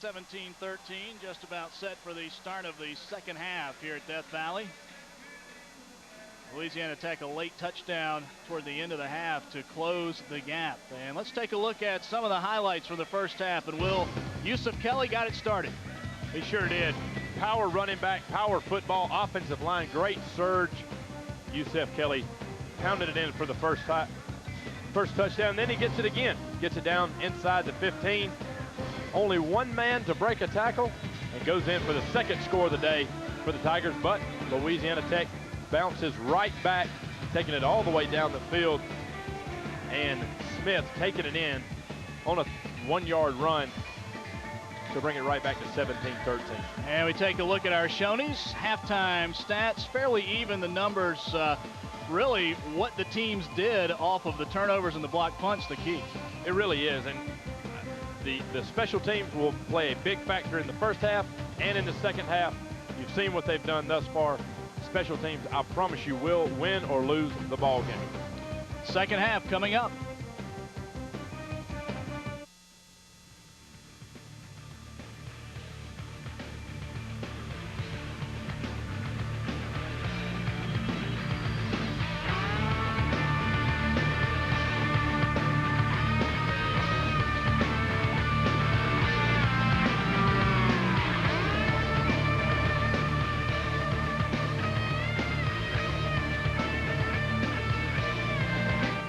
17-13, just about set for the start of the second half here at Death Valley. Louisiana Tech a late touchdown toward the end of the half to close the gap. And let's take a look at some of the highlights from the first half. And Yusuf Kelly got it started. He sure did. Power running back, power football, offensive line, great surge. Yusuf Kelly pounded it in for the first touchdown. Then he gets it again. Gets it down inside the 15. Only one man to break a tackle and goes in for the second score of the day for the Tigers. But Louisiana Tech bounces right back, taking it all the way down the field. And Smith taking it in on a 1-yard run to bring it right back to 17-13. And we take a look at our Shoney's halftime stats. Fairly even, the numbers. Really what the teams did off of the turnovers and the block punts, the key. It really is. And the special teams will play a big factor in the first half and in the second half. You've seen what they've done thus far. Special teams, I promise you, will win or lose the ball game. Second half coming up.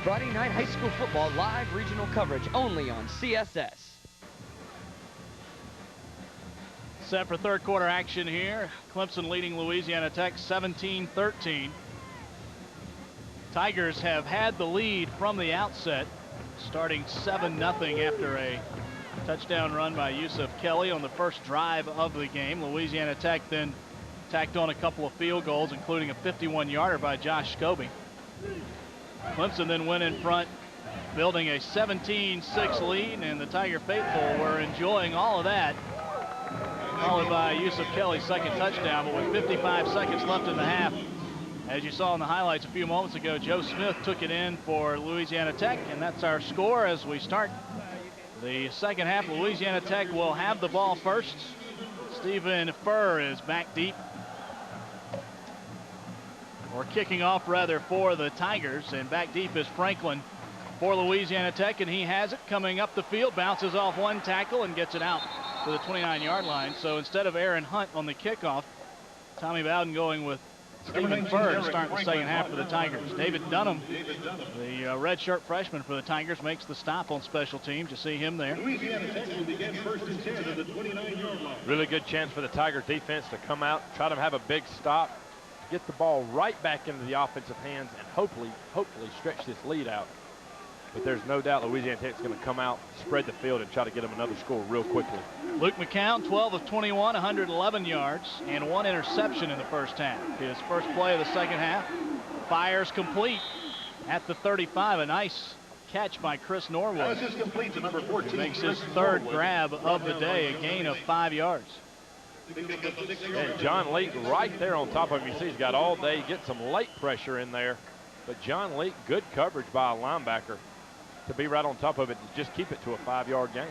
Friday night high school football live regional coverage only on CSS. Set for third quarter action here. Clemson leading Louisiana Tech 17-13. Tigers have had the lead from the outset, starting 7-0 after a touchdown run by Yusuf Kelly on the first drive of the game. Louisiana Tech then tacked on a couple of field goals, including a 51-yarder by Josh Scobie. Clemson then went in front, building a 17-6 lead, and the Tiger faithful were enjoying all of that. Followed by Yusuf Kelly's second touchdown, but with 55 seconds left in the half, as you saw in the highlights a few moments ago, Joe Smith took it in for Louisiana Tech, and that's our score as we start the second half. Louisiana Tech will have the ball first. Stephen Furr is back deep. Or kicking off rather for the Tigers, and back deep is Franklin for Louisiana Tech, and he has it coming up the field, bounces off one tackle and gets it out to the 29-yard line. So instead of Aaron Hunt on the kickoff, Tommy Bowden going with Stephen Furr to start the second half for the Tigers. David Dunham, the redshirt freshman for the Tigers, makes the stop on special teams. You see him there. Louisiana Tech will begin first and 10 at the 29-yard line. Really good chance for the Tiger defense to come out, try to have a big stop, get the ball right back into the offensive hands, and hopefully stretch this lead out. But there's no doubt Louisiana Tech's going to come out, spread the field, and try to get them another score real quickly. Luke McCown, 12 of 21, 111 yards, and one interception in the first half. His first play of the second half. Fires complete at the 35. A nice catch by Chris Norwood. This is complete to number 14. Makes his third grab of the day, a gain of 5 yards. And John Leake right there on top of him. You see he's got all day, get some late pressure in there. But John Leake, good coverage by a linebacker to be right on top of it and just keep it to a 5-yard gain.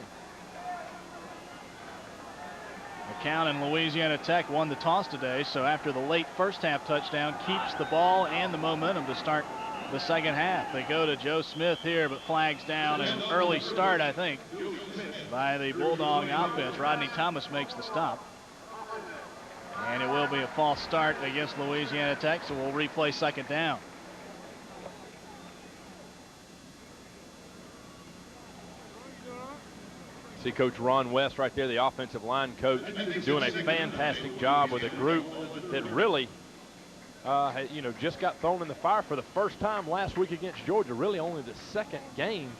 McCown and Louisiana Tech won the toss today, so after the late first half touchdown, keeps the ball and the momentum to start the second half. They go to Joe Smith here, but flags down, and an early start, I think, by the Bulldog offense. Rodney Thomas makes the stop. And it will be a false start against Louisiana Tech, so we'll replay second down. See Coach Ron West right there, the offensive line coach, doing a fantastic job with a group that really, just got thrown in the fire for the first time last week against Georgia. Really only the second game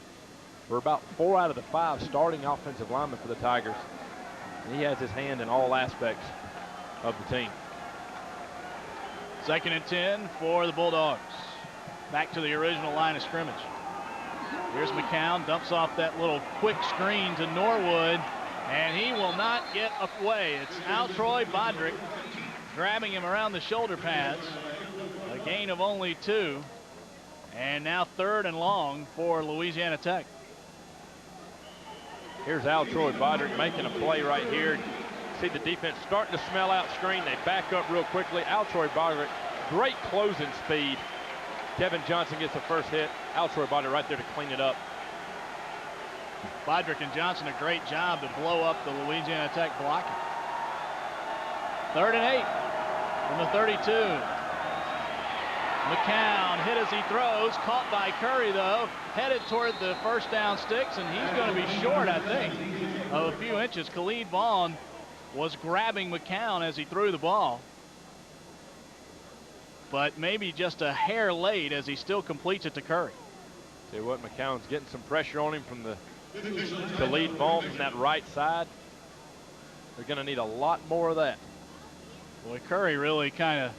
for about 4 out of the 5 starting offensive linemen for the Tigers. And he has his hand in all aspects of the team. Second and 10 for the Bulldogs. Back to the original line of scrimmage. Here's McCown, dumps off that little quick screen to Norwood, and he will not get away. It's Altroy Bodrick grabbing him around the shoulder pads. A gain of only 2, and now third and long for Louisiana Tech. Here's Al Troy Bodrick making a play right here. See the defense starting to smell out screen. They back up real quickly. Al Troy Bodrick, great closing speed. Kevin Johnson gets the first hit. Al Troy Bodrick right there to clean it up. Bodrick and Johnson a great job to blow up the Louisiana Tech blocking. 3rd and 8 from the 32. McCown hit as he throws, caught by Curry though, headed toward the first down sticks, and he's going to be short, I think, of a few inches. Khalid Vaughn was grabbing McCown as he threw the ball, but maybe just a hair late as he still completes it to Curry. Tell you what, McCown's getting some pressure on him from the Khalid Vaughn from that right side. They're going to need a lot more of that. Boy, Curry really kind of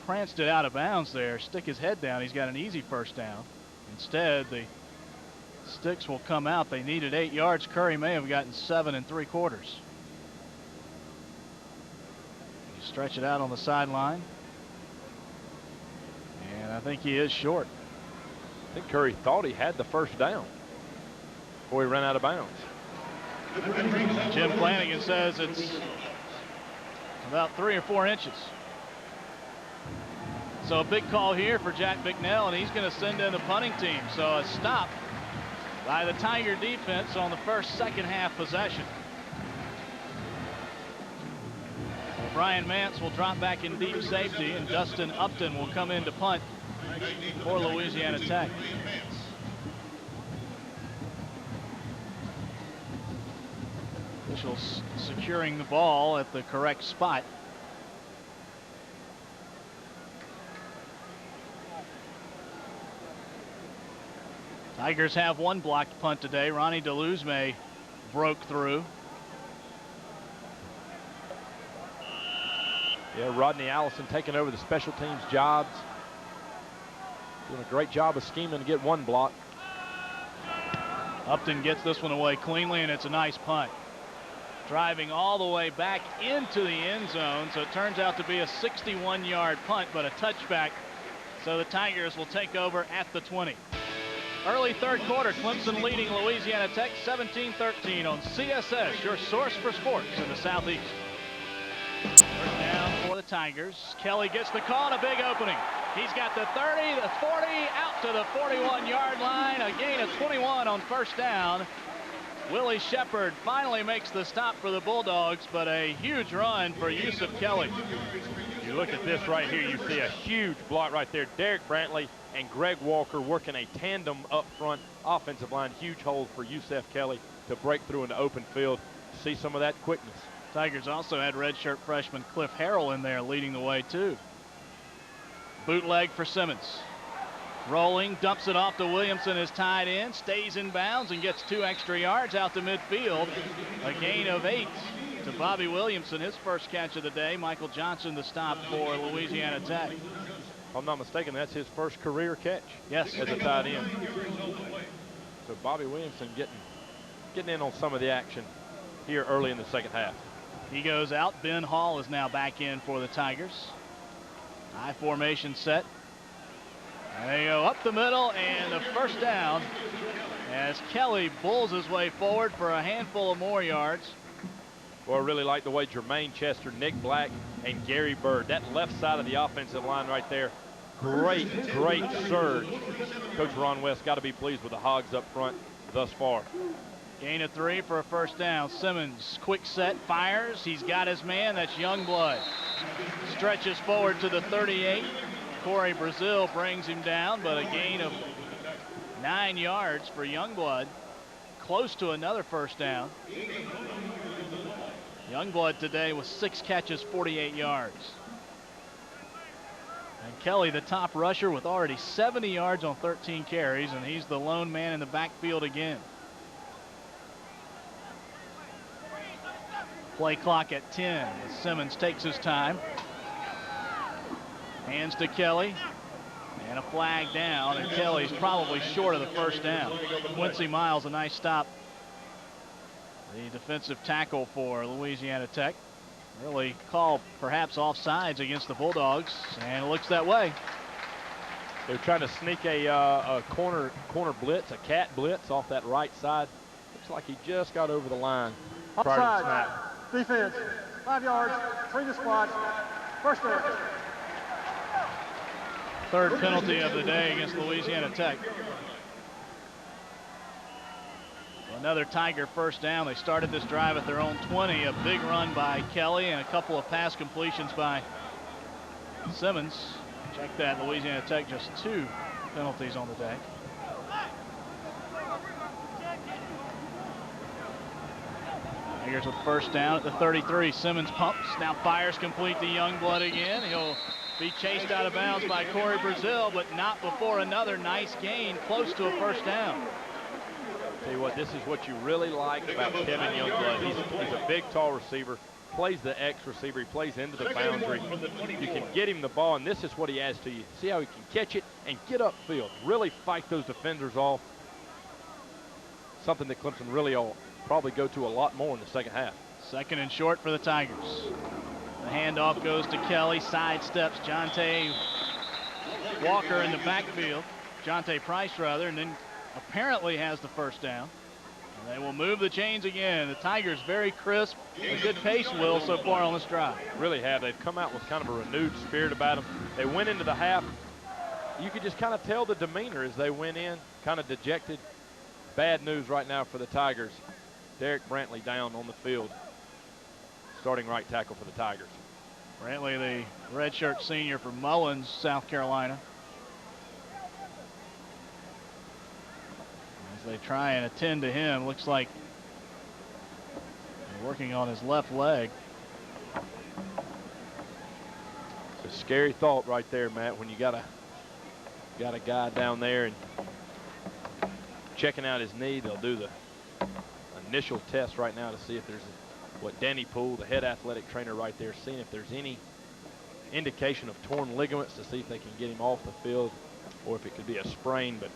pranced it out of bounds there. Stick his head down. He's got an easy first down. Instead, the sticks will come out. They needed 8 yards. Curry may have gotten 7 3/4. You stretch it out on the sideline. And I think he is short. I think Curry thought he had the first down before he ran out of bounds. Jim Flanagan says it's about 3 or 4 inches. So a big call here for Jack Bicknell, and he's going to send in the punting team. So a stop by the Tiger defense on the first second half possession. Brian Mance will drop back in deep safety, and Dustin Upton will come in to punt for Louisiana Tech. Officials securing the ball at the correct spot. Tigers have 1 blocked punt today. Ronnie Deluzme broke through. Yeah, Rodney Allison taking over the special teams jobs. Doing a great job of scheming to get 1 block. Upton gets this one away cleanly, and it's a nice punt. Driving all the way back into the end zone, so it turns out to be a 61-yard punt, but a touchback. So the Tigers will take over at the 20. Early 3rd quarter, Clemson leading Louisiana Tech 17-13 on CSS, your source for sports in the Southeast. First down for the Tigers. Kelly gets the call and a big opening. He's got the 30, the 40, out to the 41-yard line. A gain of 21 on first down. Willie Shepard finally makes the stop for the Bulldogs, but a huge run for Yusuf Kelly. You look at this right here, you see a huge block right there. Derek Brantley and Greg Walker working a tandem up front. Offensive line, huge hole for Yusuf Kelly to break through into open field. See some of that quickness. Tigers also had redshirt freshman Cliff Harrell in there leading the way too. Bootleg for Simmons. Rolling, dumps it off to Williamson, his tight end, stays in bounds and gets 2 extra yards out to midfield. A gain of 8 to Bobby Williamson, his first catch of the day. Michael Johnson the stop for Louisiana Tech. If I'm not mistaken, that's his first career catch. Yes, as a tight end. So Bobby Williamson getting in on some of the action here early in the second half. He goes out. Ben Hall is now back in for the Tigers. High formation set. And they go up the middle, and the first down as Kelly bulls his way forward for a handful of more yards. Well, I really like the way Jermaine Chester, Nick Black, and Gary Bird, that left side of the offensive line right there. Great surge. Coach Ron West got to be pleased with the Hogs up front thus far. Gain of 3 for a first down. Simmons, quick set, fires. He's got his man. That's Youngblood. Stretches forward to the 38. Corey Brazil brings him down, but a gain of 9 yards for Youngblood. Close to another first down. Youngblood today with 6 catches, 48 yards. And Kelly, the top rusher, with already 70 yards on 13 carries, and he's the lone man in the backfield again. Play clock at 10 as Simmons takes his time. Hands to Kelly. And a flag down, and Kelly's probably short of the first down. Quincy Miles, a nice stop. The defensive tackle for Louisiana Tech. Really called perhaps offsides against the Bulldogs, and it looks that way. They're trying to sneak a corner blitz, a cat blitz off that right side. Looks like he just got over the line prior to the snap. Defense, 5 yards, between the squads, first down. Third penalty of the day against Louisiana Tech. Another Tiger first down. They started this drive at their own 20. A big run by Kelly and a couple of pass completions by Simmons. Check that, Louisiana Tech just 2 penalties on the day. Tigers with first down at the 33. Simmons pumps, now fires complete to Youngblood again. He'll be chased out of bounds by Corey Brazil, but not before another nice gain close to a first down. Tell you what, this is what you really like about Kevin Youngblood. He's a big, tall receiver, plays the X receiver, he plays into the boundary. You can get him the ball, and this is what he adds to you. See how he can catch it and get upfield, really fight those defenders off. Something that Clemson really will probably go to a lot more in the second half. Second and short for the Tigers. The handoff goes to Kelly, sidesteps Jonte Walker in the backfield, Jonte Price rather, and then apparently has the first down. And they will move the chains again. The Tigers very crisp, a good pace, Will, so far on this drive. Really have. They've come out with kind of a renewed spirit about them. They went into the half. You could just kind of tell the demeanor as they went in, kind of dejected. Bad news right now for the Tigers. Derek Brantley down on the field, starting right tackle for the Tigers. Brantley, the redshirt senior from Mullins, South Carolina. As they try and attend to him, looks like they're working on his left leg. It's a scary thought right there, Matt, when you got a guy down there and checking out his knee. They'll do the initial test right now to see if there's what Danny Poole, the head athletic trainer right there, seeing if there's any indication of torn ligaments to see if they can get him off the field or if it could be a sprain. But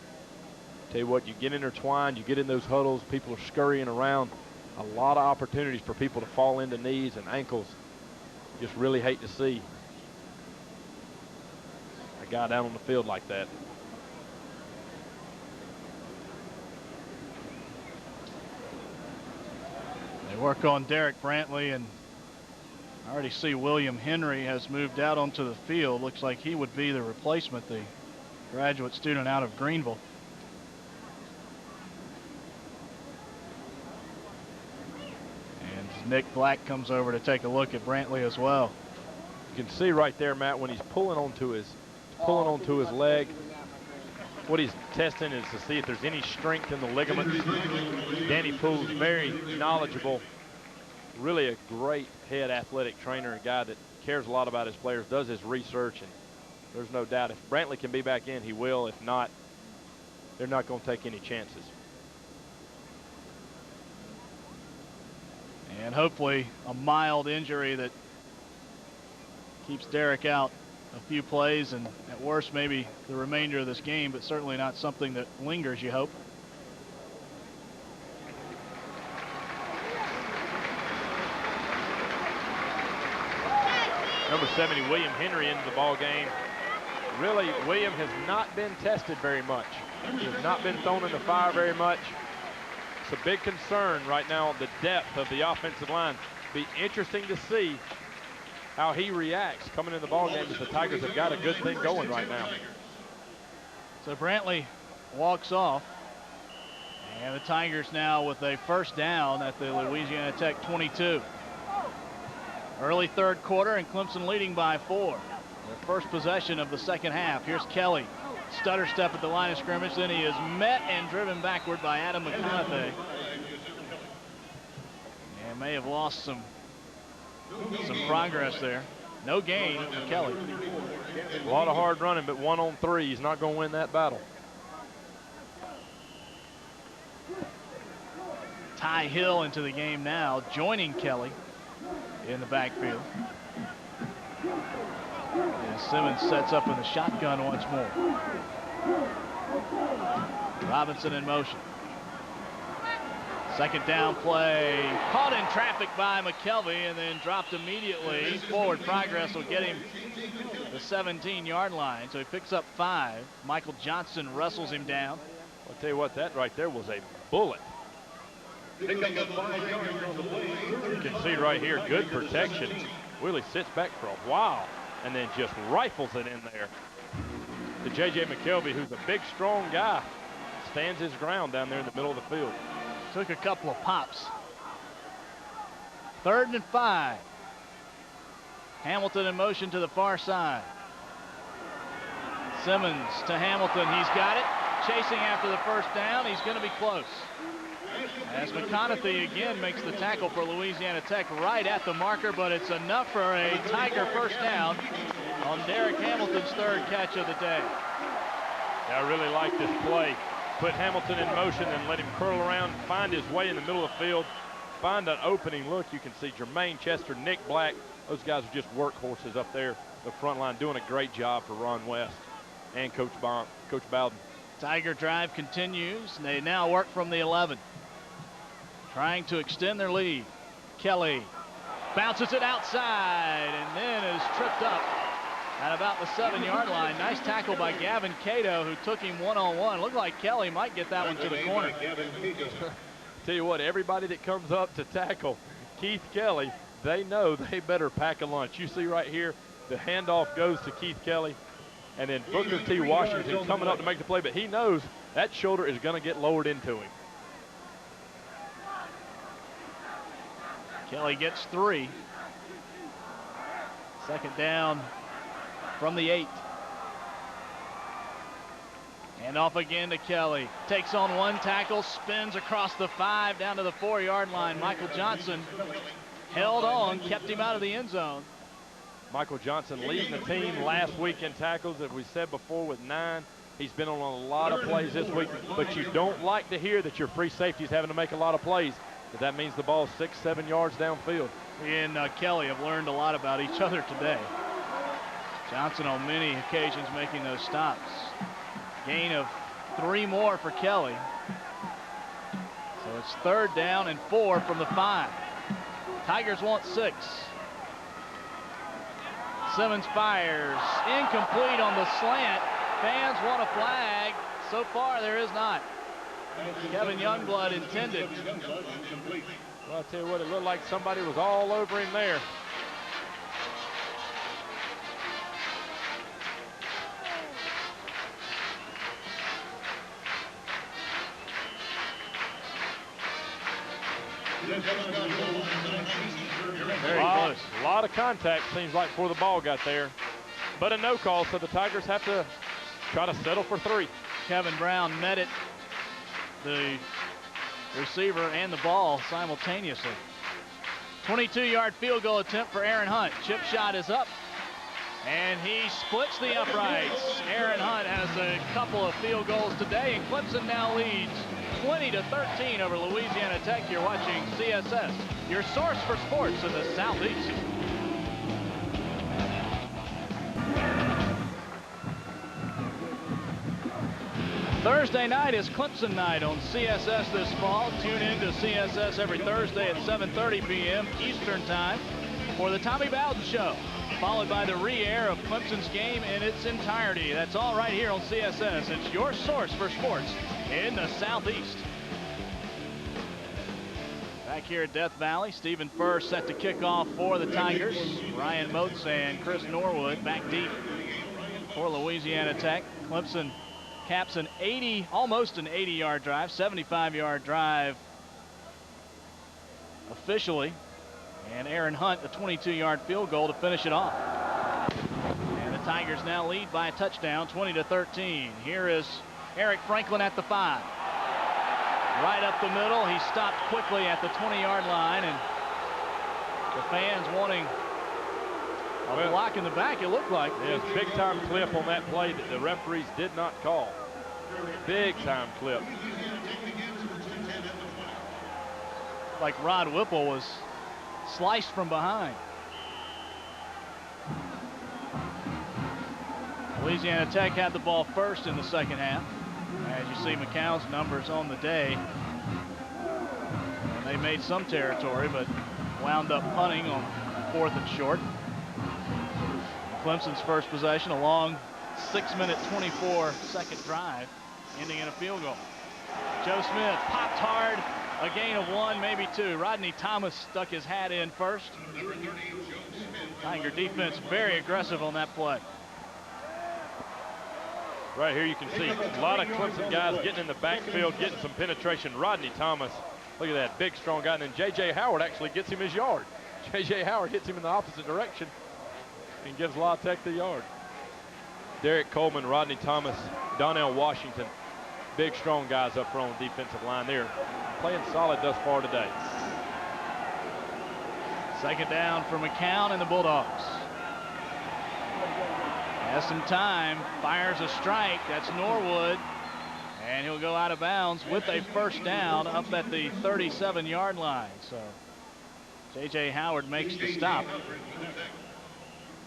tell you what, you get intertwined, you get in those huddles, people are scurrying around, a lot of opportunities for people to fall into knees and ankles. Just really hate to see a guy down on the field like that. They work on Derek Brantley, and I already see William Henry has moved out onto the field. Looks like he would be the replacement, the graduate student out of Greenville. And Nick Black comes over to take a look at Brantley as well. You can see right there, Matt, when he's pulling onto his leg. What he's testing is to see if there's any strength in the ligaments. Danny Poole's very knowledgeable, really a great head athletic trainer, a guy that cares a lot about his players, does his research, and there's no doubt if Brantley can be back in, he will. If not, they're not going to take any chances. And hopefully a mild injury that keeps Derek out a few plays, and at worst maybe the remainder of this game, but certainly not something that lingers, you hope. Number 70, William Henry, into the ball game. Really, William has not been tested very much. He has not been thrown in the fire very much. It's a big concern right now, the depth of the offensive line. Be interesting to see how he reacts coming in the ball game, as the Tigers have got a good thing going right now. So Brantley walks off, and the Tigers now with a first down at the Louisiana Tech 22. Early third quarter, and Clemson leading by 4. Their first possession of the second half. Here's Kelly. Stutter step at the line of scrimmage, then he is met and driven backward by Adam McConaughey. And may have lost some progress there. No gain for Kelly. A lot of hard running, but 1 on 3. He's not going to win that battle. Ty Hill into the game now, joining Kelly in the backfield. And Simmons sets up in the shotgun once more. Robinson in motion. Second down play, caught in traffic by McKelvey and then dropped immediately. Forward progress will get him the 17-yard line, so he picks up 5. Michael Johnson wrestles him down. I'll tell you what, that right there was a bullet. Pick up the 5 yards on the play. You can see right here, good protection. Willie sits back for a while and then just rifles it in there. To J.J. McKelvey, who's a big, strong guy, stands his ground down there in the middle of the field. Took a couple of pops. 3rd and 5. Hamilton in motion to the far side. Simmons to Hamilton. He's got it. Chasing after the first down. He's going to be close. As McConaughey again makes the tackle for Louisiana Tech right at the marker, but it's enough for a Tiger first down on Derek Hamilton's 3rd catch of the day. I really like this play. Put Hamilton in motion and let him curl around, find his way in the middle of the field, find an opening look. You can see Jermaine Chester, Nick Black. Those guys are just workhorses up there, the front line, doing a great job for Ron West and Coach Bowden. Tiger drive continues. They now work from the 11. Trying to extend their lead. Kelly bounces it outside and then is tripped up at about the 7-yard line. Nice tackle by Gavin Cato, who took him one-on-one. Looked like Kelly might get that one to the corner. Tell you what, everybody that comes up to tackle Keith Kelly, they know they better pack a lunch. You see right here, the handoff goes to Keith Kelly, and then Booker T. Washington coming up to make the play, but he knows that shoulder is going to get lowered into him. Kelly gets 3. 2nd down from the 8. And off again to Kelly. Takes on 1 tackle, spins across the 5 down to the 4-yard line. Michael Johnson held on, kept him out of the end zone. Michael Johnson leading the team last week in tackles, as we said before, with 9. He's been on a lot of plays this week, but you don't like to hear that your free safety's having to make a lot of plays. But that means the ball's 6-7 yards downfield. He and Kelly have learned a lot about each other today. Johnson on many occasions making those stops. Gain of 3 more for Kelly. So it's 3rd down and 4 from the 5. Tigers want 6. Simmons fires. Incomplete on the slant. Fans want a flag. So far there is not. Kevin Youngblood intended. Well, I'll tell you what, it looked like somebody was all over him there. A lot of contact, seems like, before the ball got there. But a no call, so the Tigers have to try to settle for 3. Kevin Brown met it, the receiver and the ball simultaneously. 22-yard field goal attempt for Aaron Hunt. Chip shot is up, and he splits the uprights. Aaron Hunt has a couple of field goals today, and Clemson now leads 20-13 over Louisiana Tech. You're watching CSS, your source for sports in the Southeast. Thursday night is Clemson night on CSS this fall. Tune in to CSS every Thursday at 7:30 p.m. Eastern Time for the Tommy Bowden Show, followed by the re-air of Clemson's game in its entirety. That's all right here on CSS. It's your source for sports in the Southeast. Back here at Death Valley, Stephen Furr set to kick off for the Tigers. Ryan Moats and Chris Norwood back deep for Louisiana Tech. Clemson caps an almost an 80-yard drive, 75-yard drive officially. And Aaron Hunt, a 22-yard field goal to finish it off. And the Tigers now lead by a touchdown, 20-13. Here is Eric Franklin at the 5. Right up the middle. He stopped quickly at the 20-yard line, and the fans wanting a block in the back, it looked like. There's a big-time clip on that play that the referees did not call. Big-time clip. Like Rod Whipple was sliced from behind. Louisiana Tech had the ball first in the second half. As you see McCown's numbers on the day. And they made some territory, but wound up punting on 4th and short. Clemson's first possession, a long 6-minute, 24-second drive, ending in a field goal. Joe Smith popped hard a gain of 1, maybe 2. Rodney Thomas stuck his hat in first. Tiger defense very aggressive on that play. Right here you can see a lot of Clemson guys getting in the backfield, getting some penetration. Rodney Thomas, look at that, big, strong guy. And then J.J. Howard actually gets him his yard. J.J. Howard hits him in the opposite direction and gives La Tech the yard. Derek Coleman, Rodney Thomas, Donnell Washington, big, strong guys up front on the defensive line. They're playing solid thus far today. Second down for McCown and the Bulldogs. Has some time, fires a strike. That's Norwood. And he'll go out of bounds with a first down up at the 37-yard line. So J.J. Howard makes the stop.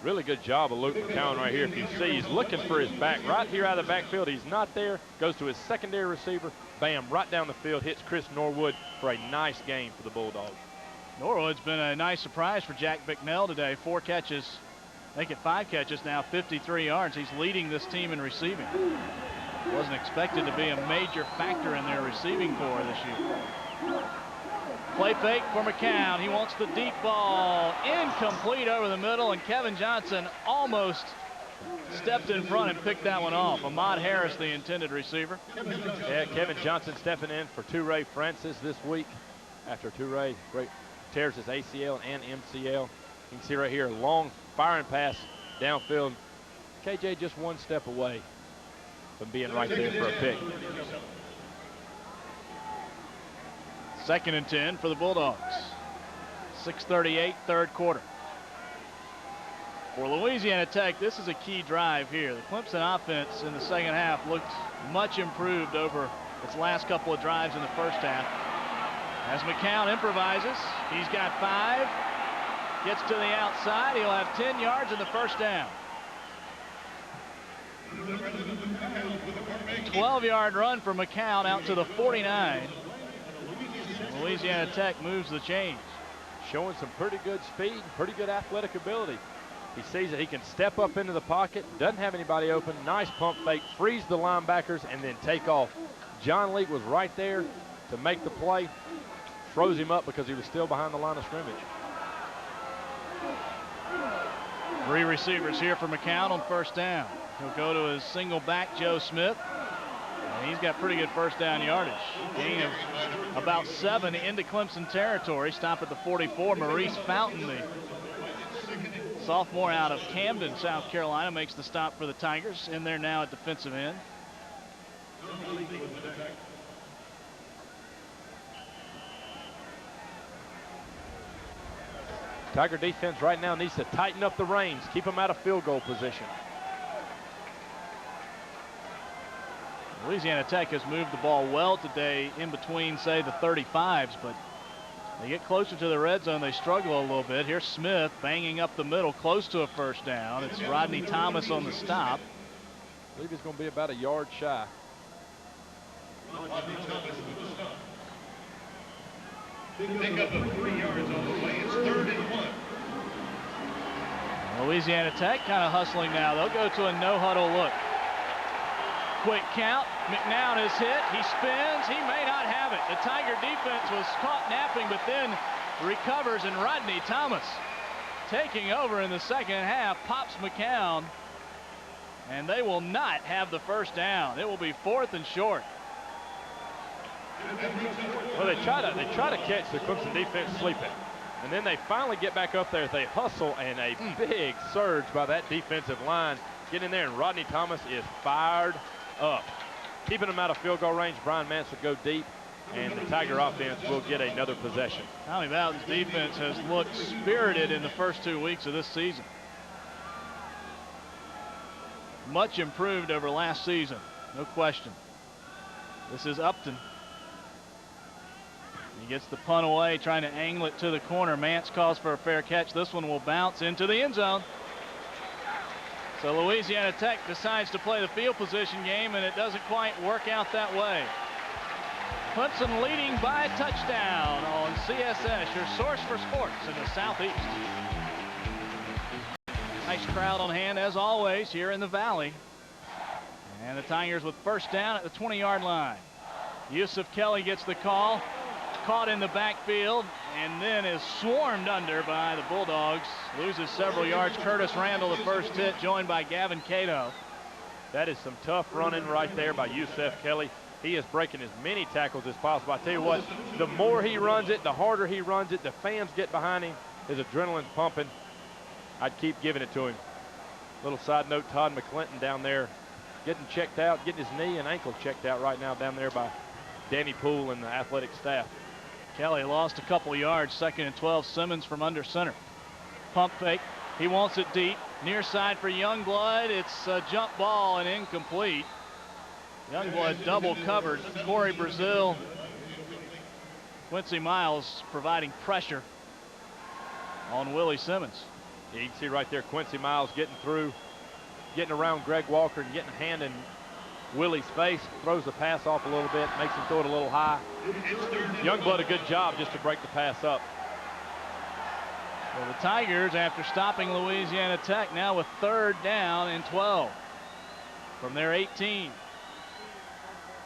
Really good job of Luke McCown right here. If you see, he's looking for his back right here out of the backfield. He's not there. Goes to his secondary receiver. Bam, right down the field. Hits Chris Norwood for a nice game for the Bulldogs. Norwood's been a nice surprise for Jack Bicknell today. 4 catches, make it 5 catches now, 53 yards. He's leading this team in receiving. Wasn't expected to be a major factor in their receiving corps this year. Play fake for McCown. He wants the deep ball. Incomplete over the middle, and Kevin Johnson almost stepped in front and picked that one off. Ahmad Harris, the intended receiver. Yeah, Kevin Johnson stepping in for Toure Francis this week after Toure tears his ACL and MCL. You can see right here, long firing pass downfield. KJ just one step away from being right there for a pick. 2nd and 10 for the Bulldogs. 6:38, third quarter. For Louisiana Tech, this is a key drive here. The Clemson offense in the second half looked much improved over its last couple of drives in the first half. As McCown improvises, he's got 5, gets to the outside, he'll have 10 yards in the first down. 12-yard run for McCown out to the 49. Louisiana Tech moves the chains. Showing some pretty good speed, pretty good athletic ability. He sees that he can step up into the pocket, doesn't have anybody open, nice pump fake, freeze the linebackers, and then take off. John Leak was right there to make the play, froze him up because he was still behind the line of scrimmage. 3 receivers here for McCown on first down. He'll go to his single back, Joe Smith. And he's got pretty good first down yardage. Gain of about 7 into Clemson territory. Stop at the 44. Maurice Fountain, the sophomore out of Camden, South Carolina, makes the stop for the Tigers. In there now at defensive end. Tiger defense right now needs to tighten up the reins, keep them out of field goal position. Louisiana Tech has moved the ball well today in between, say, the 35s, but they get closer to the red zone, they struggle a little bit. Here's Smith banging up the middle, close to a first down. It's Rodney Thomas on the stop. I believe he's going to be about a yard shy. Pick up of 3 yards on the way. It's 3rd and 1. Louisiana Tech kind of hustling now. They'll go to a no-huddle look. Quick count. McNown is hit. He spins. He may not have it. The Tiger defense was caught napping, but then recovers, and Rodney Thomas taking over in the second half pops McCown, and they will not have the first down. It will be 4th and short. Well, they try to catch the Clemson defense sleeping, and then they finally get back up there. They hustle, and a big surge by that defensive line. Get in there, and Rodney Thomas is fired up. Keeping them out of field goal range. Brian Mance will go deep, and the Tiger offense will get another possession. Tommy Bowden's defense has looked spirited in the first 2 weeks of this season. Much improved over last season, no question. This is Upton. He gets the punt away, trying to angle it to the corner. Mance calls for a fair catch. This one will bounce into the end zone. So Louisiana Tech decides to play the field position game, and it doesn't quite work out that way. Clemson leading by a touchdown on CSS, your source for sports in the Southeast. Nice crowd on hand, as always, here in the Valley. And the Tigers with first down at the 20-yard line. Yusuf Kelly gets the call. caught in the backfield and then is swarmed under by the Bulldogs. Loses several yards. Curtis Randall, the first hit, joined by Gavin Cato. That is some tough running right there by Yusef Kelly. He is breaking as many tackles as possible. I tell you what, the more he runs it, the harder he runs it. The fans get behind him. His adrenaline's pumping. I'd keep giving it to him. Little side note, Todd McClinton down there getting checked out, getting his knee and ankle checked out right now down there by Danny Poole and the athletic staff. Kelly lost a couple yards. 2nd and 12. Simmons from under center. Pump fake. He wants it deep. Near side for Youngblood. It's a jump ball and incomplete. Youngblood double covered. Corey Brazil. Quincy Miles providing pressure on Willie Simmons. You can see right there Quincy Miles getting through, getting around Greg Walker and getting a hand in Willie's face. Throws the pass off a little bit, makes him throw it a little high. Youngblood a good job just to break the pass up. Well, the Tigers, after stopping Louisiana Tech, now with 3rd down and 12 from their 18.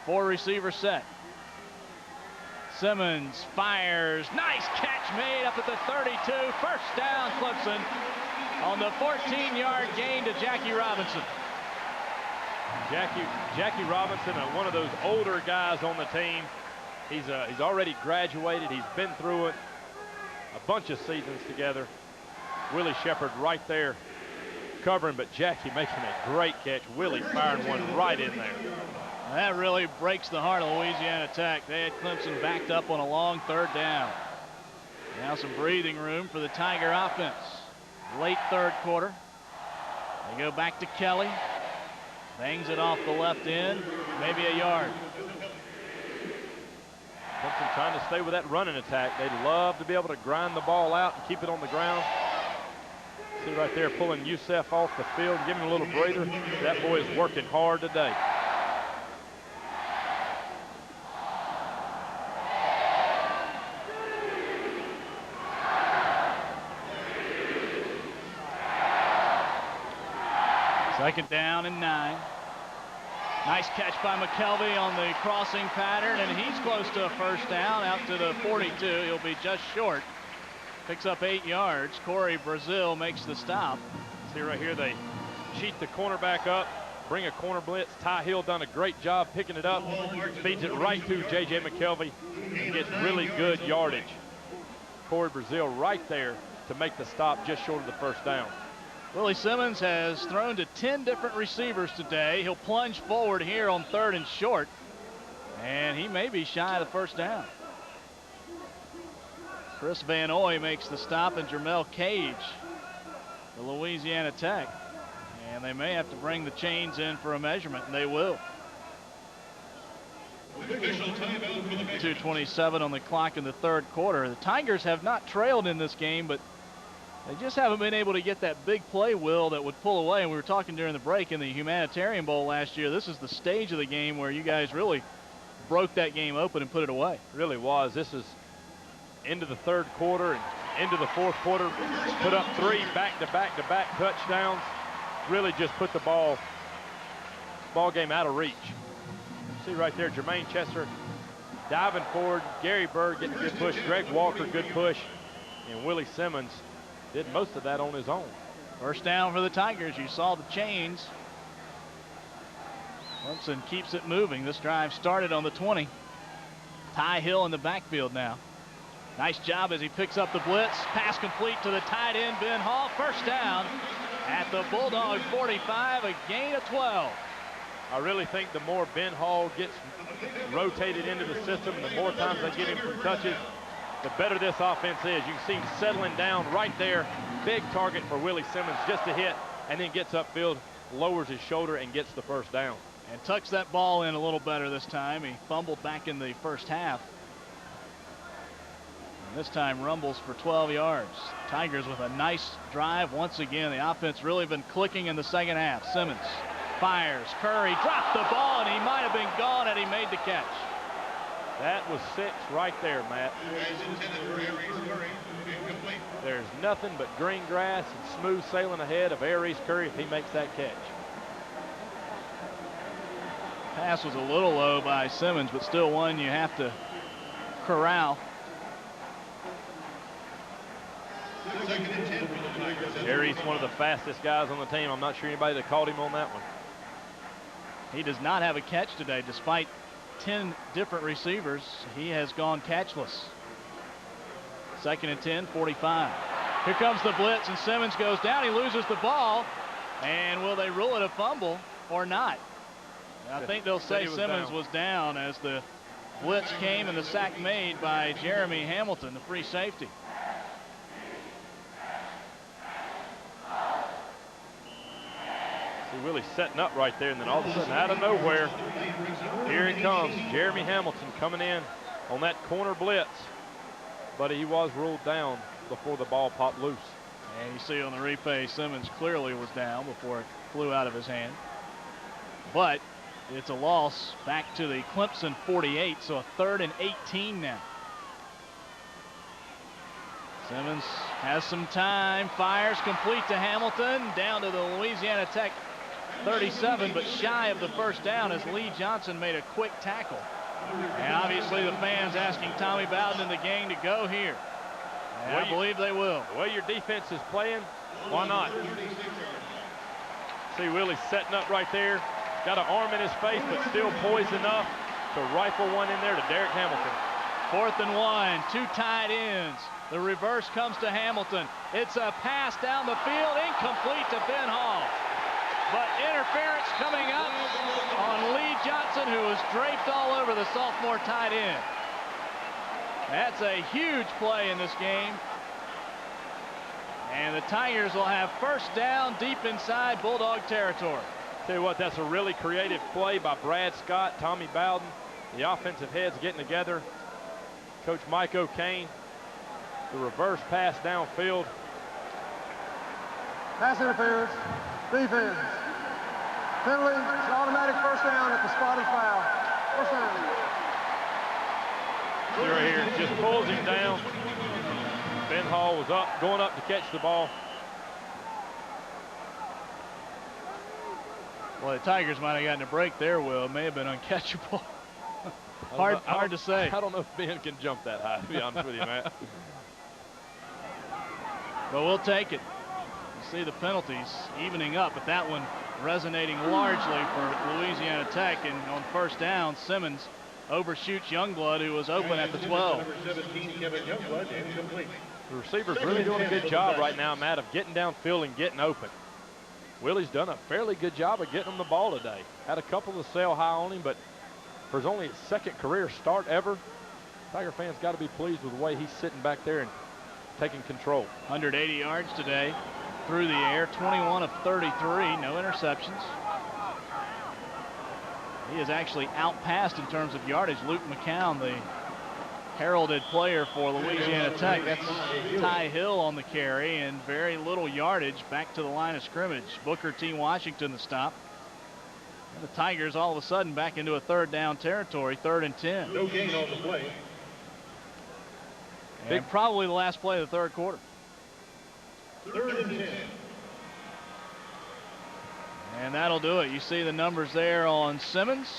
4 receiver set. Simmons fires. Nice catch made up at the 32. First down, Clemson, on the 14-yard gain to Jackie Robinson. Jackie Robinson, one of those older guys on the team. He's already graduated. He's been through it a bunch of seasons together. Willie Shepard right there covering, but Jackie making a great catch. Willie firing one right in there. That really breaks the heart of Louisiana Tech. They had Clemson backed up on a long 3rd down. Now some breathing room for the Tiger offense. Late 3rd quarter. They go back to Kelly. Bangs it off the left end, maybe a yard. Clemson trying to stay with that running attack. They'd love to be able to grind the ball out and keep it on the ground. See right there, pulling Yusef off the field, giving him a little breather. That boy is working hard today. Second down and 9. Nice catch by McKelvey on the crossing pattern, and he's close to a first down out to the 42. He'll be just short. Picks up 8 yards. Corey Brazil makes the stop. See right here, they cheat the cornerback up, bring a corner blitz. Ty Hill done a great job picking it up, feeds it right to J.J. McKelvey, and gets really good yardage. Corey Brazil right there to make the stop just short of the first down. Willie Simmons has thrown to 10 different receivers today. He'll plunge forward here on 3rd and short, and he may be shy of the first down. Chris Van Oy makes the stop, and Jermel Cage, the Louisiana Tech. And they may have to bring the chains in for a measurement, and they will. 2:27 on the clock in the 3rd quarter. The Tigers have not trailed in this game, but they just haven't been able to get that big play, Will, that would pull away. And we were talking during the break in the Humanitarian Bowl last year. This is the stage of the game where you guys really broke that game open and put it away. It really was. This is into the 3rd quarter and into the 4th quarter. Put up 3 back-to-back touchdowns. Really just put the ball game out of reach. See right there, Jermaine Chester diving forward. Gary Bird getting a good push. Greg Walker, good push. And Willie Simmons did most of that on his own. First down for the Tigers. You saw the chains. Clemson keeps it moving. This drive started on the 20. Ty Hill in the backfield now. Nice job as he picks up the blitz. Pass complete to the tight end, Ben Hall. First down at the Bulldog 45, a gain of 12. I really think the more Ben Hall gets rotated into the system, the more times they get him from touches, the better this offense is. You can see him settling down right there. Big target for Willie Simmons just to hit, and then gets upfield, lowers his shoulder, and gets the first down. And tucks that ball in a little better this time. He fumbled back in the first half. And this time rumbles for 12 yards. Tigers with a nice drive once again. The offense really been clicking in the second half. Simmons fires. Curry dropped the ball, and he might have been gone had he made the catch. That was 6 right there, Matt. There's nothing but green grass and smooth sailing ahead of Aries Curry if he makes that catch. Pass was a little low by Simmons, but still one you have to corral. Jerry's one of the fastest guys on the team. I'm not sure anybody that caught him on that one. He does not have a catch today. Despite 10 different receivers, he has gone catchless. 2nd and 10, 45. Here comes the blitz, and Simmons goes down. He loses the ball. And will they rule it a fumble or not? I think they'll say Simmons was down as the blitz came and the sack made by Jeremy Hamilton, the free safety. See Willie setting up right there, and then all of a sudden, out of nowhere, here it comes. Jeremy Hamilton coming in on that corner blitz. But he was ruled down before the ball popped loose. And you see on the replay, Simmons clearly was down before it flew out of his hand. But it's a loss back to the Clemson 48, so a 3rd and 18 now. Simmons has some time, fires complete to Hamilton, down to the Louisiana Tech 37, but shy of the first down as Lee Johnson made a quick tackle. And obviously the fans asking Tommy Bowden and the gang to go here. And I believe they will. The way your defense is playing, why not? See Willie setting up right there. Got an arm in his face, but still poised enough to rifle one in there to Derek Hamilton. 4th and 1, 2 tight ends. The reverse comes to Hamilton. It's a pass down the field, incomplete to Ben Hall. But interference coming up on Lee Johnson, who was draped all over the sophomore tight end. That's a huge play in this game. And the Tigers will have first down deep inside Bulldog territory. Tell you what, that's a really creative play by Brad Scott, Tommy Bowden, the offensive heads getting together. Coach Mike O'Kane, the reverse pass downfield. Pass interference. Defense. Penalty. It's an automatic first down at the spot of foul. First down. See right here, just pulls him down. Ben Hall was up, going up to catch the ball. Well, the Tigers might have gotten a break there, Will. It may have been uncatchable. hard to say. I don't know if Ben can jump that high, to be honest with you, Matt. But we'll take it. You see the penalties evening up, but that one resonating largely for Louisiana Tech. And on first down, Simmons overshoots Youngblood, who was open at the 12. The receiver's really doing a good job right now, Matt, of getting downfield and getting open. Willie's done a fairly good job of getting him the ball today. Had a couple of sail high on him, but for his only 2nd career start ever, Tiger fans got to be pleased with the way he's sitting back there and taking control. 180 yards today through the air, 21 of 33, no interceptions. He is actually outpassed in terms of yardage Luke McCown, the heralded player for Louisiana Tech. That's Ty Hill on the carry, and very little yardage back to the line of scrimmage. Booker T. Washington the stop. And the Tigers all of a sudden back into a 3rd down territory, 3rd and 10. No gain on the play. And probably the last play of the 3rd quarter. 3rd and 10. And that'll do it. You see the numbers there on Simmons.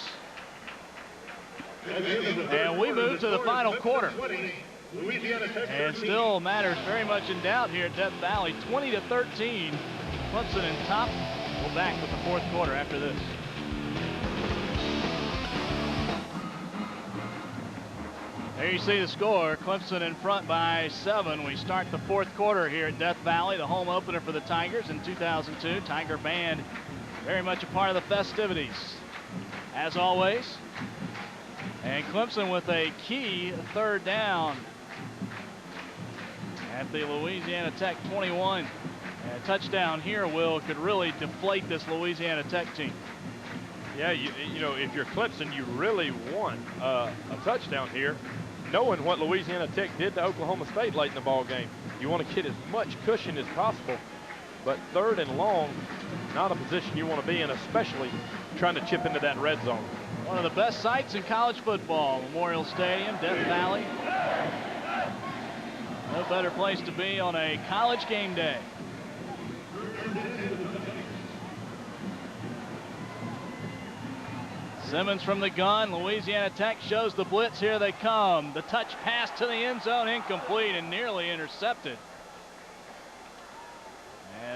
And we move to the final quarter. And still matters very much in doubt here at Death Valley. 20-13. Clemson in top. We'll back with the 4th quarter after this. There you see the score. Clemson in front by 7. We start the 4th quarter here at Death Valley, the home opener for the Tigers in 2002. Tiger Band very much a part of the festivities, as always. And Clemson with a key 3rd down at the Louisiana Tech 21. And a touchdown here, Will, could really deflate this Louisiana Tech team. Yeah, you know, if you're Clemson, you really want a touchdown here, knowing what Louisiana Tech did to Oklahoma State late in the ball game. You want to get as much cushion as possible, but 3rd and long, not a position you want to be in, especially trying to chip into that red zone. One of the best sights in college football, Memorial Stadium, Death Valley. No better place to be on a college game day. Simmons from the gun. Louisiana Tech shows the blitz. Here they come. The touch pass to the end zone, incomplete and nearly intercepted.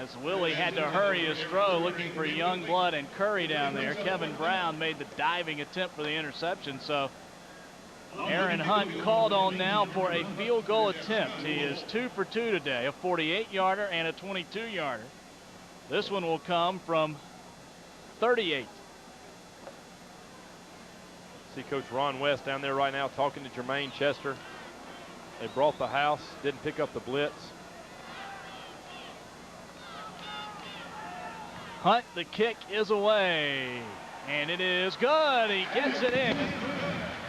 as Willie had to hurry his throw, looking for Youngblood and Curry down there. Kevin Brown made the diving attempt for the interception, so Aaron Hunt called on now for a field goal attempt. He is 2 for 2 today, a 48-yarder and a 22-yarder. This one will come from 38. See Coach Ron West down there right now talking to Jermaine Chester. They brought the house, didn't pick up the blitz. Hunt, the kick is away, and it is good. He gets it in.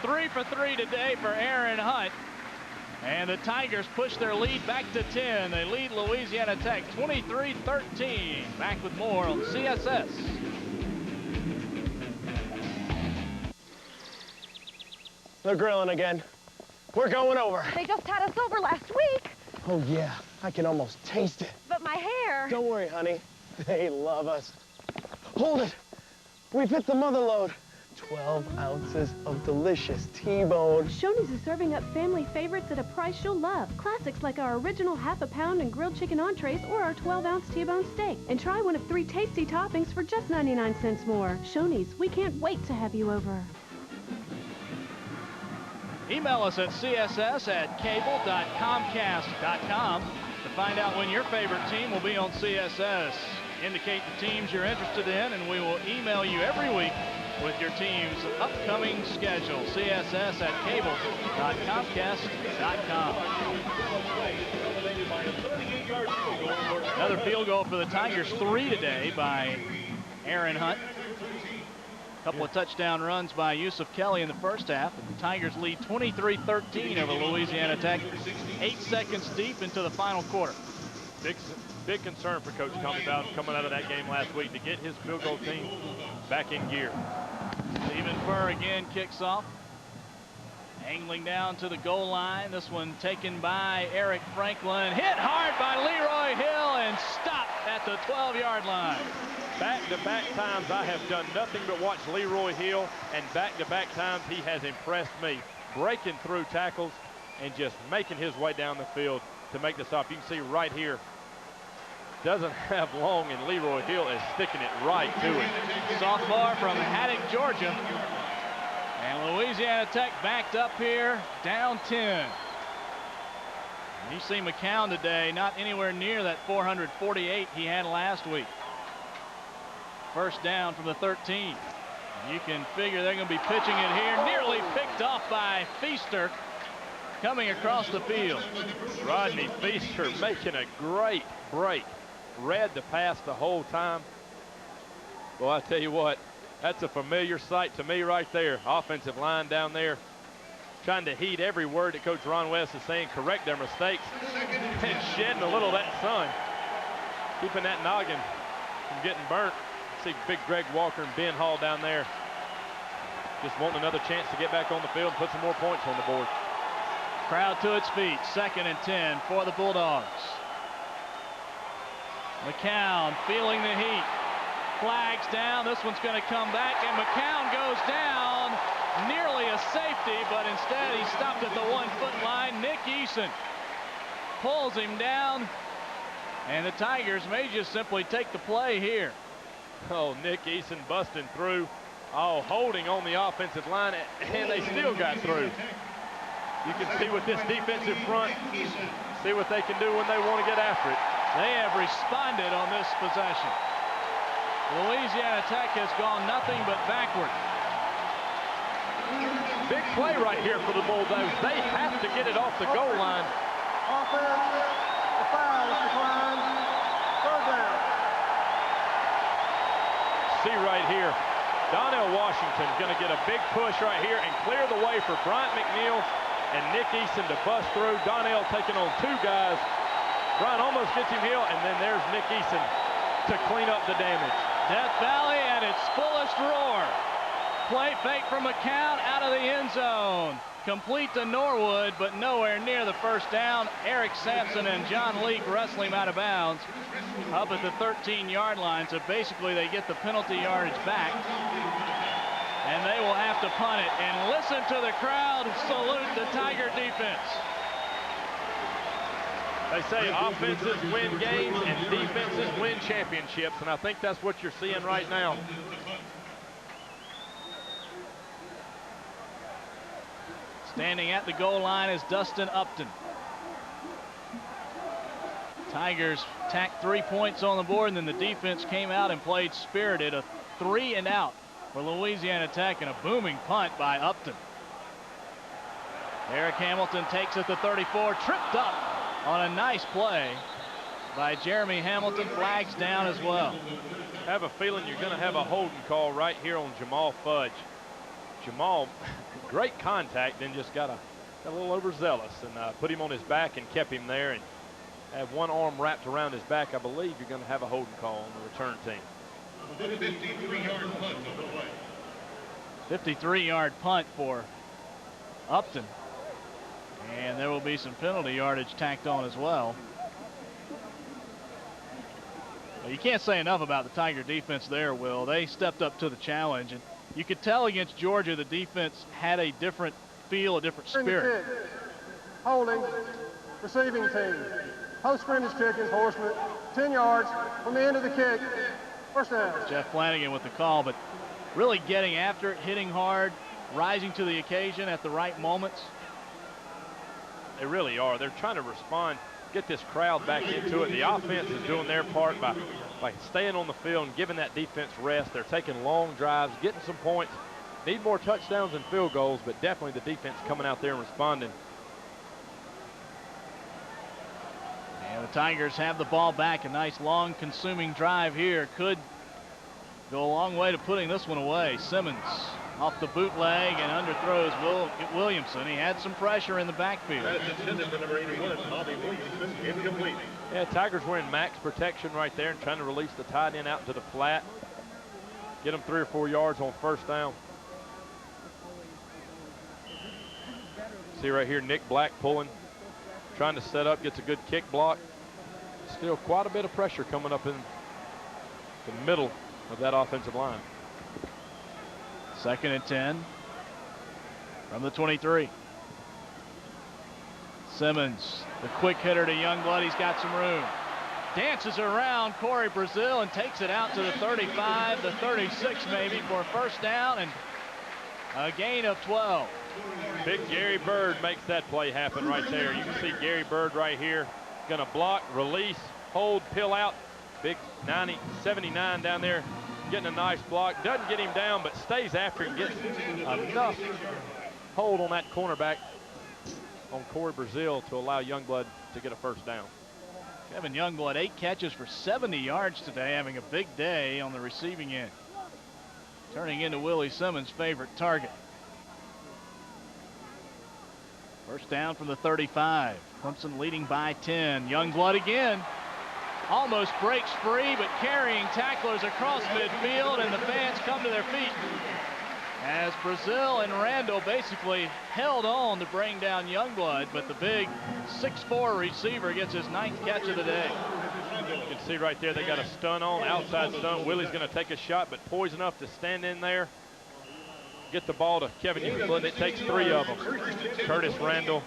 3 for 3 today for Aaron Hunt. And the Tigers push their lead back to 10. They lead Louisiana Tech 23-13. Back with more on CSS. They're grilling again. We're going over. They just had us over last week. Oh, yeah. I can almost taste it. But my hair. Don't worry, honey. They love us. Hold it. We've hit the mother load. 12 ounces of delicious T-bone. Shoney's is serving up family favorites at a price you'll love. Classics like our original half-a-pound and grilled chicken entrees or our 12-ounce T-bone steak. And try one of 3 tasty toppings for just 99 cents more. Shoney's, we can't wait to have you over. Email us at css@cable.comcast.com to find out when your favorite team will be on CSS. Indicate the teams you're interested in, and we will email you every week with your team's upcoming schedule. css@cable.comcast.com. Another field goal for the Tigers, 3 today by Aaron Hunt. A couple of touchdown runs by Yusuf Kelly in the first half. The Tigers lead 23-13 over Louisiana Tech. 8 seconds deep into the final quarter. Big concern for Coach coming out of that game last week to get his field goal team back in gear. Stephen Burr again kicks off. Angling down to the goal line. This one taken by Eric Franklin. Hit hard by Leroy Hill and stopped at the 12-yard line. Back-to-back times I have done nothing but watch Leroy Hill, and back-to-back times he has impressed me. Breaking through tackles and just making his way down the field to make the stop. You can see right here, doesn't have long, and Leroy Hill is sticking it right to him. Sophomore from Haddock, Georgia. And Louisiana Tech backed up here, down 10. And you see McCown today, not anywhere near that 448 he had last week. First down from the 13. You can figure they're going to be pitching it here. Nearly picked off by Feaster coming across the field. Rodney Feaster making a great break. Read the pass the whole time. Well, I tell you what, that's a familiar sight to me right there. Offensive line down there trying to heed every word that Coach Ron West is saying, correct their mistakes, and shedding a little of that sun, keeping that noggin from getting burnt. See big Greg Walker and Ben Hall down there just wanting another chance to get back on the field and put some more points on the board. Crowd to its feet. 2nd and 10 for the Bulldogs. McCown feeling the heat. Flags down. This one's going to come back, and McCown goes down. Nearly a safety, but instead he stopped at the 1-foot line. Nick Eason pulls him down, and the Tigers may just simply take the play here. Oh, Nick Eason busting through. Oh, holding on the offensive line, and they still got through. You can see with this defensive front, see what they can do when they want to get after it. They have responded on this possession. Louisiana Tech has gone nothing but backward. Big play right here for the Bulldogs. They have to get it off the goal line. Offense, the foul is declined. 3rd down. See right here, Donnell Washington going to get a big push right here and clear the way for Bryant McNeil and Nick Eason to bust through. Donnell taking on 2 guys. Bryant almost gets him here, and then there's Nick Eason to clean up the damage. Death Valley at its fullest roar. Play fake from McCown out of the end zone. Complete to Norwood, but nowhere near the first down. Eric Sampson and John Leake wrestle him out of bounds up at the 13-yard line. So basically they get the penalty yardage back. And they will have to punt it. And listen to the crowd salute the Tiger defense. They say offenses win games and defenses win championships, and I think that's what you're seeing right now. Standing at the goal line is Dustin Upton. Tigers tacked 3 points on the board, and then the defense came out and played spirited. A 3 and out for Louisiana Tech, and a booming punt by Upton. Eric Hamilton takes it to 34, tripped up on a nice play by Jeremy Hamilton. Flags down as well. I have a feeling you're going to have a holding call right here on Jamal Fudge. Jamal, great contact, then just got a little overzealous and put him on his back and kept him there, and have one arm wrapped around his back. I believe you're going to have a holding call on the return team. 53-yard punt on the play. 53-yard punt for Upton. And there will be some penalty yardage tacked on as well. Well, you can't say enough about the Tiger defense there, Will. They stepped up to the challenge, and you could tell against Georgia the defense had a different feel, a different spirit. Holding, receiving team. Post-scrimmage kick enforcement, 10 yards from the end of the kick. First down. Jeff Flanagan with the call, but really getting after it, hitting hard, rising to the occasion at the right moments. They really are. They're trying to respond, get this crowd back into it. The offense is doing their part by staying on the field and giving that defense rest. They're taking long drives, getting some points. Need more touchdowns and field goals, but definitely the defense coming out there and responding. And the Tigers have the ball back. A nice long consuming drive here could go a long way to putting this one away. Simmons off the bootleg and underthrows Williamson. He had some pressure in the backfield. That is intended for number 81, Bobby Williamson, incomplete. Yeah, Tigers wearing max protection right there and trying to release the tight end out to the flat. Get them 3 or 4 yards on first down. See right here, Nick Black pulling, trying to set up, gets a good kick block. Still quite a bit of pressure coming up in the middle of that offensive line. 2nd and 10 from the 23. Simmons, the quick hitter to Youngblood. He's got some room. Dances around Corey Brazil and takes it out to the 35, the 36 maybe for a first down and a gain of 12. Big Gary Bird makes that play happen right there. You can see Gary Bird right here. Going to block, release, hold, pill out. Big 79 down there. Getting a nice block. Doesn't get him down, but stays after him. Gets enough hold on that cornerback on Corey Brazil to allow Youngblood to get a first down. Kevin Youngblood, 8 catches for 70 yards today, having a big day on the receiving end. Turning into Willie Simmons' favorite target. First down from the 35. Clemson leading by 10. Youngblood again. Almost breaks free, but carrying tacklers across midfield, and the fans come to their feet as Brazil and Randall basically held on to bring down Youngblood, but the big 6'4" receiver gets his 9th catch of the day. You can see right there they got a stun on, outside stun. Willie's going to take a shot, but poised enough to stand in there, get the ball to Kevin Youngblood. It takes 3 of them. Curtis Randall,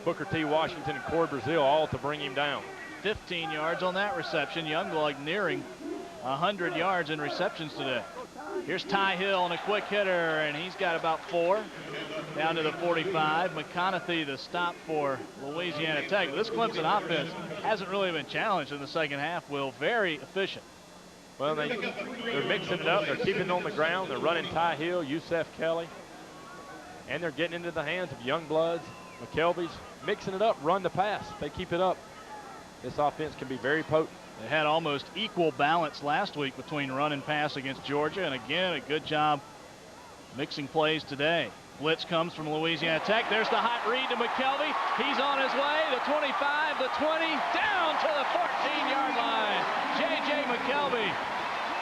Booker T. Washington, and Corey Brazil all to bring him down. 15 yards on that reception. Youngblood nearing 100 yards in receptions today. Here's Ty Hill and a quick hitter, and he's got about 4 down to the 45. McConaughey the stop for Louisiana Tech. This Clemson offense hasn't really been challenged in the second half. Will, very efficient. Well, they're mixing it up. They're keeping it on the ground. They're running Ty Hill, Yusef Kelly, and they're getting into the hands of Youngbloods, McKelvey's, mixing it up, run the pass. They keep it up. This offense can be very potent. They had almost equal balance last week between run and pass against Georgia, and again, a good job mixing plays today. Blitz comes from Louisiana Tech. There's the hot read to McKelvey. He's on his way. The 25, the 20, down to the 14-yard line. J.J. McKelvey.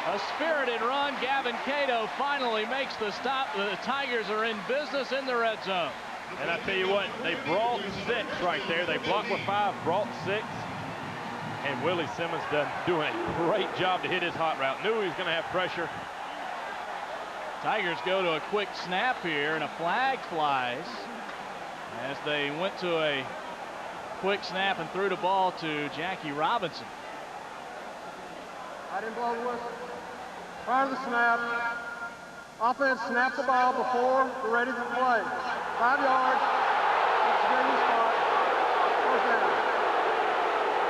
A spirited run. Gavin Cato finally makes the stop. The Tigers are in business in the red zone. And I tell you what, they brought 6 right there. They blocked with 5, brought 6. And Willie Simmons doing a great job to hit his hot route. Knew he was going to have pressure. Tigers go to a quick snap here, and a flag flies as they went to a Quick snap and threw the ball to Jackie Robinson. I didn't blow the whistle. Prior to the snap, offense snapped the ball before we're ready to play. 5 yards. It's a good spot. First down.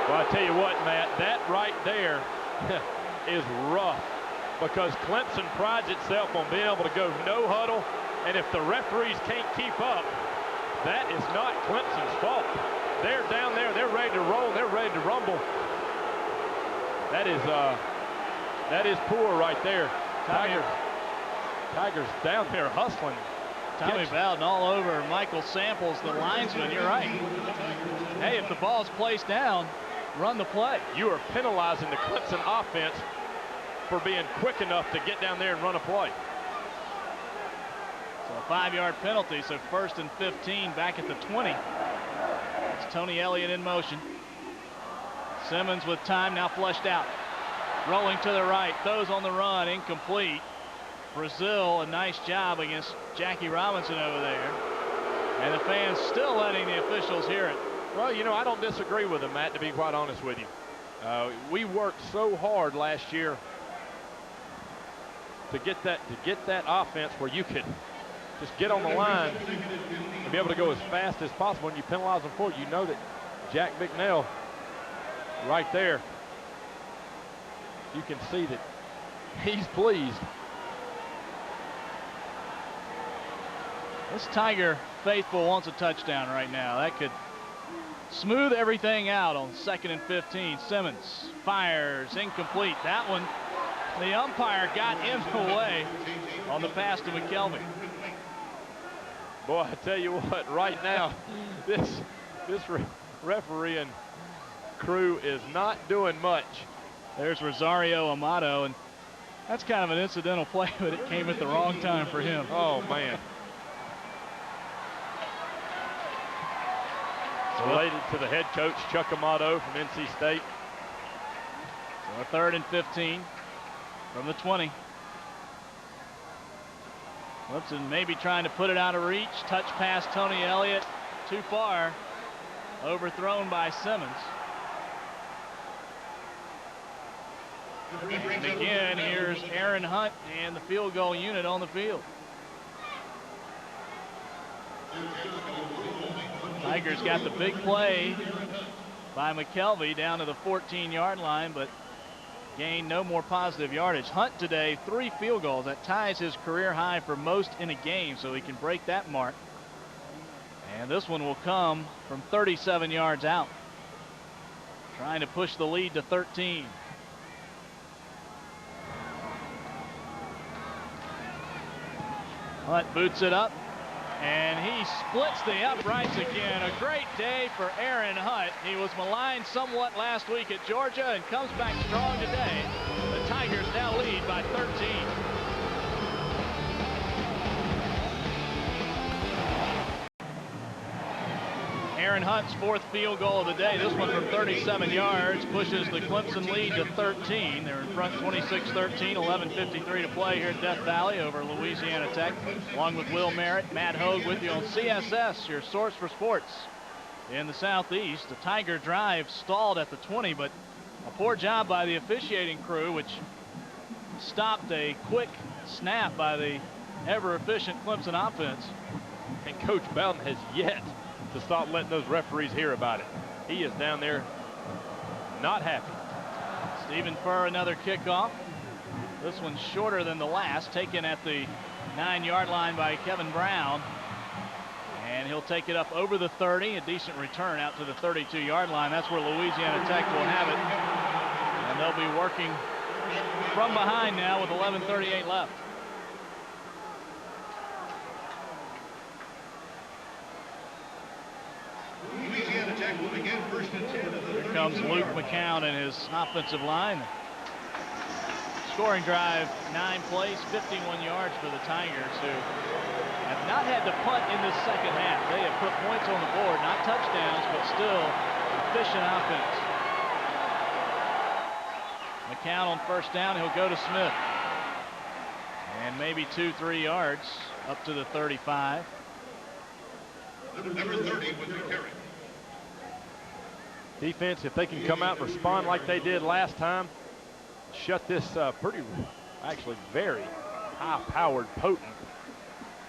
Well, I tell you what, Matt, that right there is rough because Clemson prides itself on being able to go no huddle, and if the referees can't keep up, that is not Clemson's fault. They're down there, they're ready to roll, they're ready to rumble. That is poor right there. Tigers down there hustling. Tommy Bowden all over Michael Samples, the linesman. You're right. Hey, if the ball's placed down, run the play. You are penalizing the Clemson offense for being quick enough to get down there and run a play. So a 5-yard penalty, so 1st and 15 back at the 20. It's Tony Elliott in motion. Simmons with time, now flushed out. Rolling to the right, throws on the run, incomplete. Brazil, a nice job against Jackie Robinson over there. And the fans still letting the officials hear it. Well, you know, I don't disagree with him, Matt, to be quite honest with you. We worked so hard last year to get that offense where you could just get on the line and be able to go as fast as possible. When you penalize them for it, you know that Jack Bicknell right there, you can see that he's pleased. This Tiger faithful wants a touchdown right now. That could smooth everything out on 2nd and 15. Simmons fires, incomplete. That one, the umpire got in the way on the pass to McKelvey. Boy, I tell you what, right now, this refereeing crew is not doing much. There's Rosario Amato, and that's kind of an incidental play, but it came at the wrong time for him. Oh, man. Related to the head coach, Chuck Amato from NC State. So a 3rd and 15 from the 20. Clemson maybe trying to put it out of reach. Touch pass Tony Elliott. Too far. Overthrown by Simmons. And again, here's Aaron Hunt and the field goal unit on the field. Tigers got the big play by McKelvey down to the 14-yard line, but gained no more positive yardage. Hunt today, 3 field goals. That ties his career high for most in a game, so he can break that mark. And this one will come from 37 yards out. Trying to push the lead to 13. Hunt boots it up, and he splits the uprights again. A great day for Aaron Hunt. He was maligned somewhat last week at Georgia and comes back strong today. The Tigers now lead by 13. Aaron Hunt's 4th field goal of the day. This one from 37 yards pushes the Clemson lead to 13. They're in front 26-13, 11:53 to play here at Death Valley over Louisiana Tech. Along with Will Merritt, Matt Hogue with you on CSS, your source for sports in the Southeast. The Tiger drive stalled at the 20, but a poor job by the officiating crew, which stopped a quick snap by the ever-efficient Clemson offense. And Coach Bowden has yet to stop letting those referees hear about it. He is down there not happy. Stephen Furr, another kickoff. This one's shorter than the last, taken at the 9-yard line by Kevin Brown. And he'll take it up over the 30, a decent return out to the 32-yard line. That's where Louisiana Tech will have it. And they'll be working from behind now with 11:38 left. Louisiana Tech will begin 1st and 10. Here comes Luke McCown and his offensive line. Scoring drive, 9 plays, 51 yards for the Tigers, who have not had to punt in this second half. They have put points on the board, not touchdowns, but still efficient offense. McCown on 1st down, he'll go to Smith. And maybe 2-3 yards up to the 35. Number 30 with the carry. Defense, if they can come out and respond like they did last time, shut this actually very high-powered, potent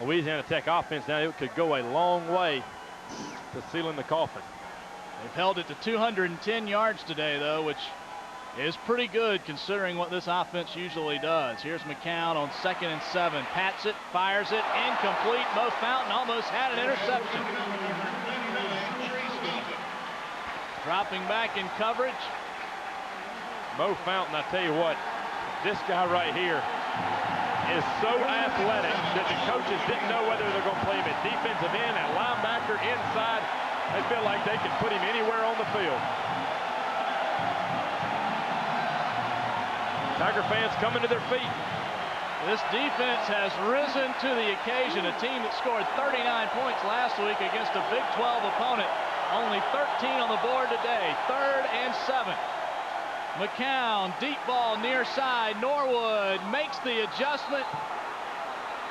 Louisiana Tech offense down, it could go a long way to sealing the coffin. They've held it to 210 yards today, though, which is pretty good considering what this offense usually does. Here's McCown on 2nd and 7. Pats it, fires it, incomplete. Mo Fountain almost had an interception. Dropping back in coverage. Mo Fountain, I tell you what, this guy right here is so athletic that the coaches didn't know whether they're going to play him at defensive end, at linebacker, inside. They feel like they can put him anywhere on the field. Tiger fans coming to their feet. This defense has risen to the occasion. A team that scored 39 points last week against a Big 12 opponent. Only 13 on the board today. 3rd and 7. McCown, deep ball near side. Norwood makes the adjustment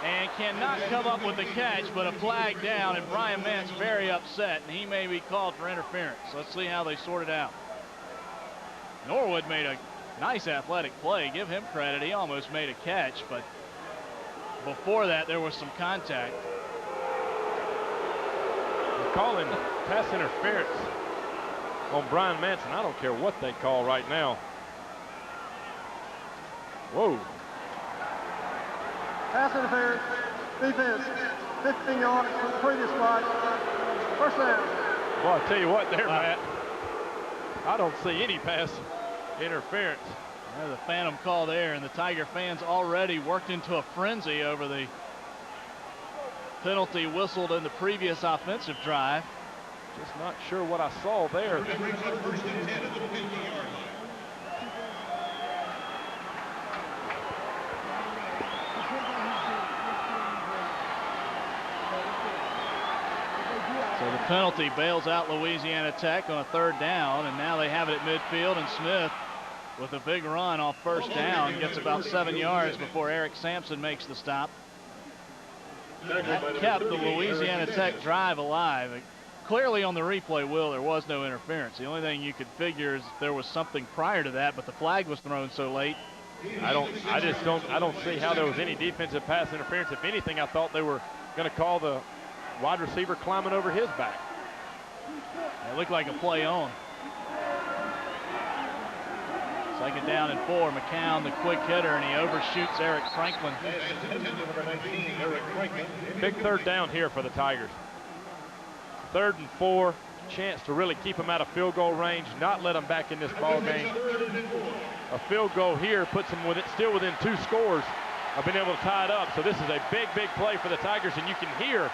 and cannot come up with the catch, but a flag down, and Brian Mantz very upset, and he may be called for interference. Let's see how they sort it out. Norwood made a nice athletic play. Give him credit. He almost made a catch, but before that, there was some contact. They're calling pass interference on Brian Manson. I don't care what they call right now. Whoa. Pass interference. Defense. 15 yards from the previous play. First down. Well, I tell you what there, Matt. I don't see any pass interference. The phantom call there, and the Tiger fans already worked into a frenzy over the penalty whistled in the previous offensive drive. Just not sure what I saw there. So the penalty bails out Louisiana Tech on a 3rd down, and now they have it at midfield, and Smith with a big run off 1st down gets about 7 yards before Eric Sampson makes the stop. That kept the Louisiana Tech drive alive. Clearly on the replay, Will, there was no interference. The only thing you could figure is if there was something prior to that, but the flag was thrown so late. I don't see how there was any defensive pass interference. If anything, I thought they were going to call the wide receiver climbing over his back. It looked like a play on. 2nd down and 4. McCown, the quick hitter, and he overshoots Eric Franklin. Big 3rd down here for the Tigers. 3rd and 4, chance to really keep them out of field goal range, not let them back in this ball game. A field goal here puts them still within 2 scores of being able to tie it up. So this is a big, big play for the Tigers, and you can hear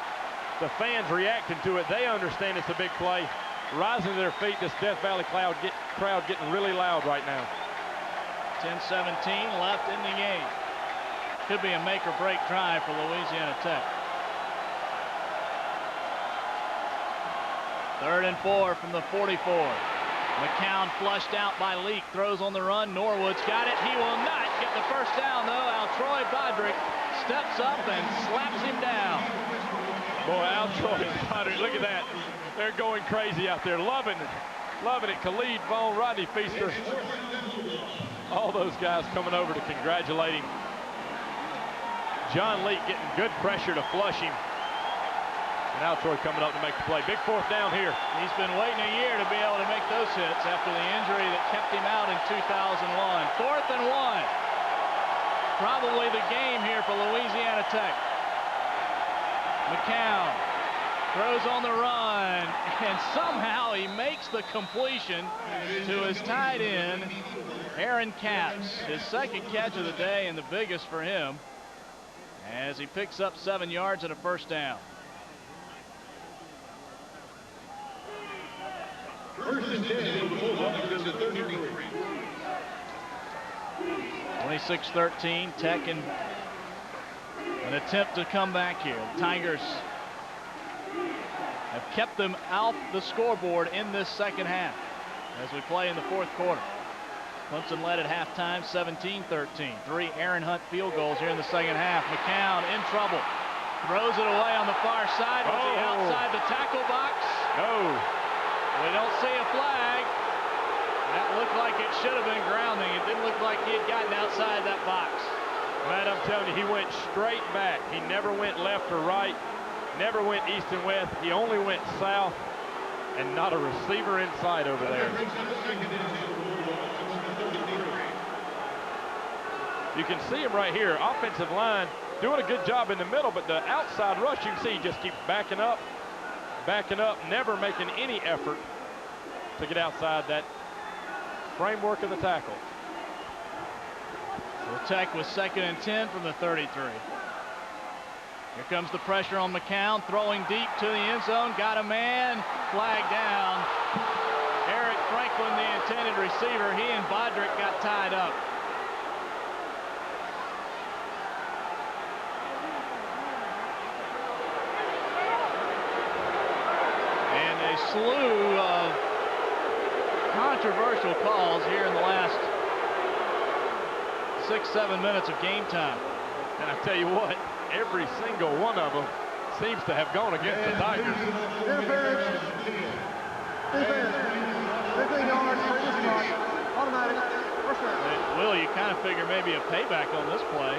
the fans reacting to it. They understand it's a big play. Rising to their feet, this Death Valley crowd getting really loud right now. 10-17 left in the game. Could be a make or break drive for Louisiana Tech. 3rd and 4 from the 44. McCown flushed out by Leak, throws on the run. Norwood's got it. He will not get the 1st down, though. Altroy Bodrick steps up and slaps him down. Boy, Altroy Bodrick, look at that. They're going crazy out there, loving it. Khalid Vaughn, Rodney Feaster, all those guys coming over to congratulate him. John Leak getting good pressure to flush him. And Altroy coming up to make the play. Big 4th down here. He's been waiting a year to be able to make those hits after the injury that kept him out in 2001. 4th and 1. Probably the game here for Louisiana Tech. McCown throws on the run, and somehow he makes the completion to his tight end, Aaron Capps. His 2nd catch of the day and the biggest for him, as he picks up 7 yards and a 1st down. 1st and 10 for the Bulldogs at the 33. 26-13, Tech in an attempt to come back here. The Tigers have kept them out the scoreboard in this 2nd half as we play in the 4th quarter. Clemson led at halftime 17-13. 3 Aaron Hunt field goals here in the 2nd half. McCown in trouble. Throws it away on the far side. Was he outside the tackle box? No. We don't see a flag. That looked like it should have been grounding. It didn't look like he had gotten outside that box. Matt, I'm telling you, he went straight back. He never went left or right, never went east and west. He only went south, and not a receiver inside over there. You can see him right here. Offensive line doing a good job in the middle, but the outside rush, you can see he just keeps backing up, never making any effort to get outside that framework of the tackle. So Tech with 2nd and 10 from the 33. Here comes the pressure on McCown, throwing deep to the end zone. Got a man, flag down. Eric Franklin, the intended receiver. He and Bodrick got tied up. And a slew of controversial calls here in the last 6-7 minutes of game time. And I tell you what, every single one of them seems to have gone against the Tigers. Interference. Defense. 15 yards, previous spot. Automatic. First down. Will, you kind of figure maybe a payback on this play.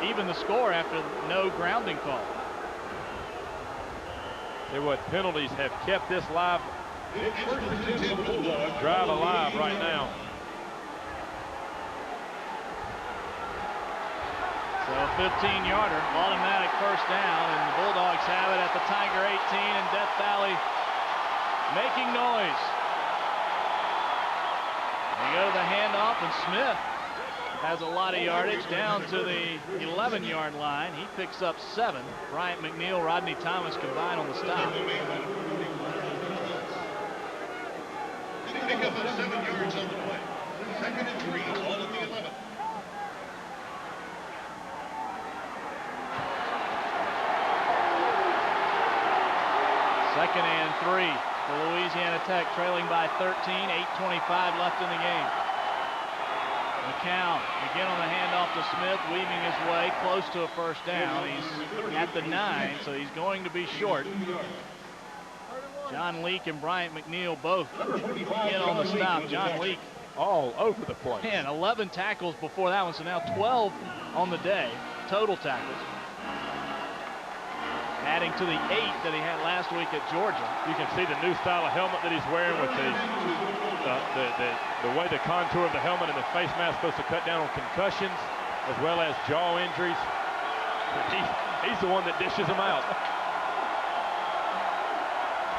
Even the score after no grounding call. Tell you what, penalties have kept this drive alive right now. So a 15-yarder, automatic first down, and the Bulldogs have it at the Tiger 18, and Death Valley making noise. They go to the handoff, and Smith has a lot of yardage down to the 11-yard line. He picks up 7. Bryant McNeil, Rodney Thomas combined on the stop. Pick up 7 yards on the play. 2nd and 3, all at the 11. Second and 3 for Louisiana Tech, trailing by 13, 8:25 left in the game. McCown again on the handoff to Smith, weaving his way close to a first down. He's at the 9, so he's going to be short. John Leake and Bryant McNeil both in on the stop. John Leake all over the place. Man, 11 tackles before that one, so now 12 on the day, total tackles. Adding to the 8 that he had last week at Georgia. You can see the new style of helmet that he's wearing with the way the contour of the helmet and the face mask supposed to cut down on concussions as well as jaw injuries. He's the one that dishes them out.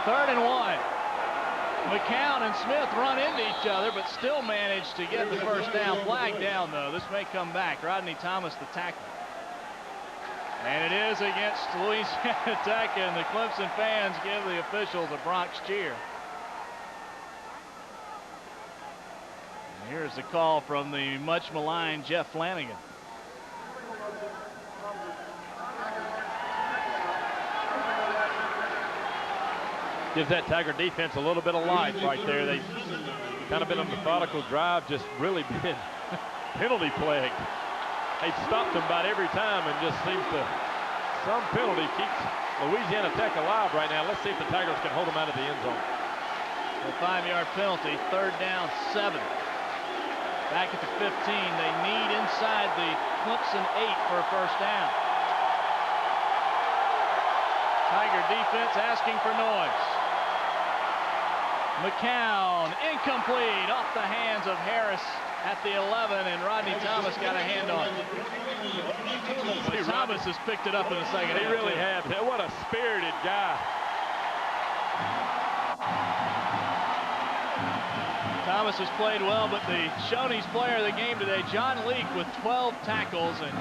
3rd and 1. McCown and Smith run into each other, but still manage to get the first down. Flag down, though. This may come back. Rodney Thomas, the tackler. And it is against Louisiana Tech, and the Clemson fans give the officials a Bronx cheer. And here's the call from the much maligned Jeff Flanagan. Gives that Tiger defense a little bit of life right there. They've kind of been a methodical drive, just really been penalty plagued. They've stopped them about every time, and just seems to, some penalty keeps Louisiana Tech alive right now. Let's see if the Tigers can hold them out of the end zone. A 5-yard penalty, 3rd down, 7. Back at the 15, they need inside the Clemson 8 for a first down. Tiger defense asking for noise. McCown, incomplete, off the hands of Harris at the 11, and Rodney Thomas got a hand on it. But Thomas has picked it up in the second half. He really has. What a spirited guy. Thomas has played well, but the Shoney's player of the game today, John Leake, with 12 tackles, and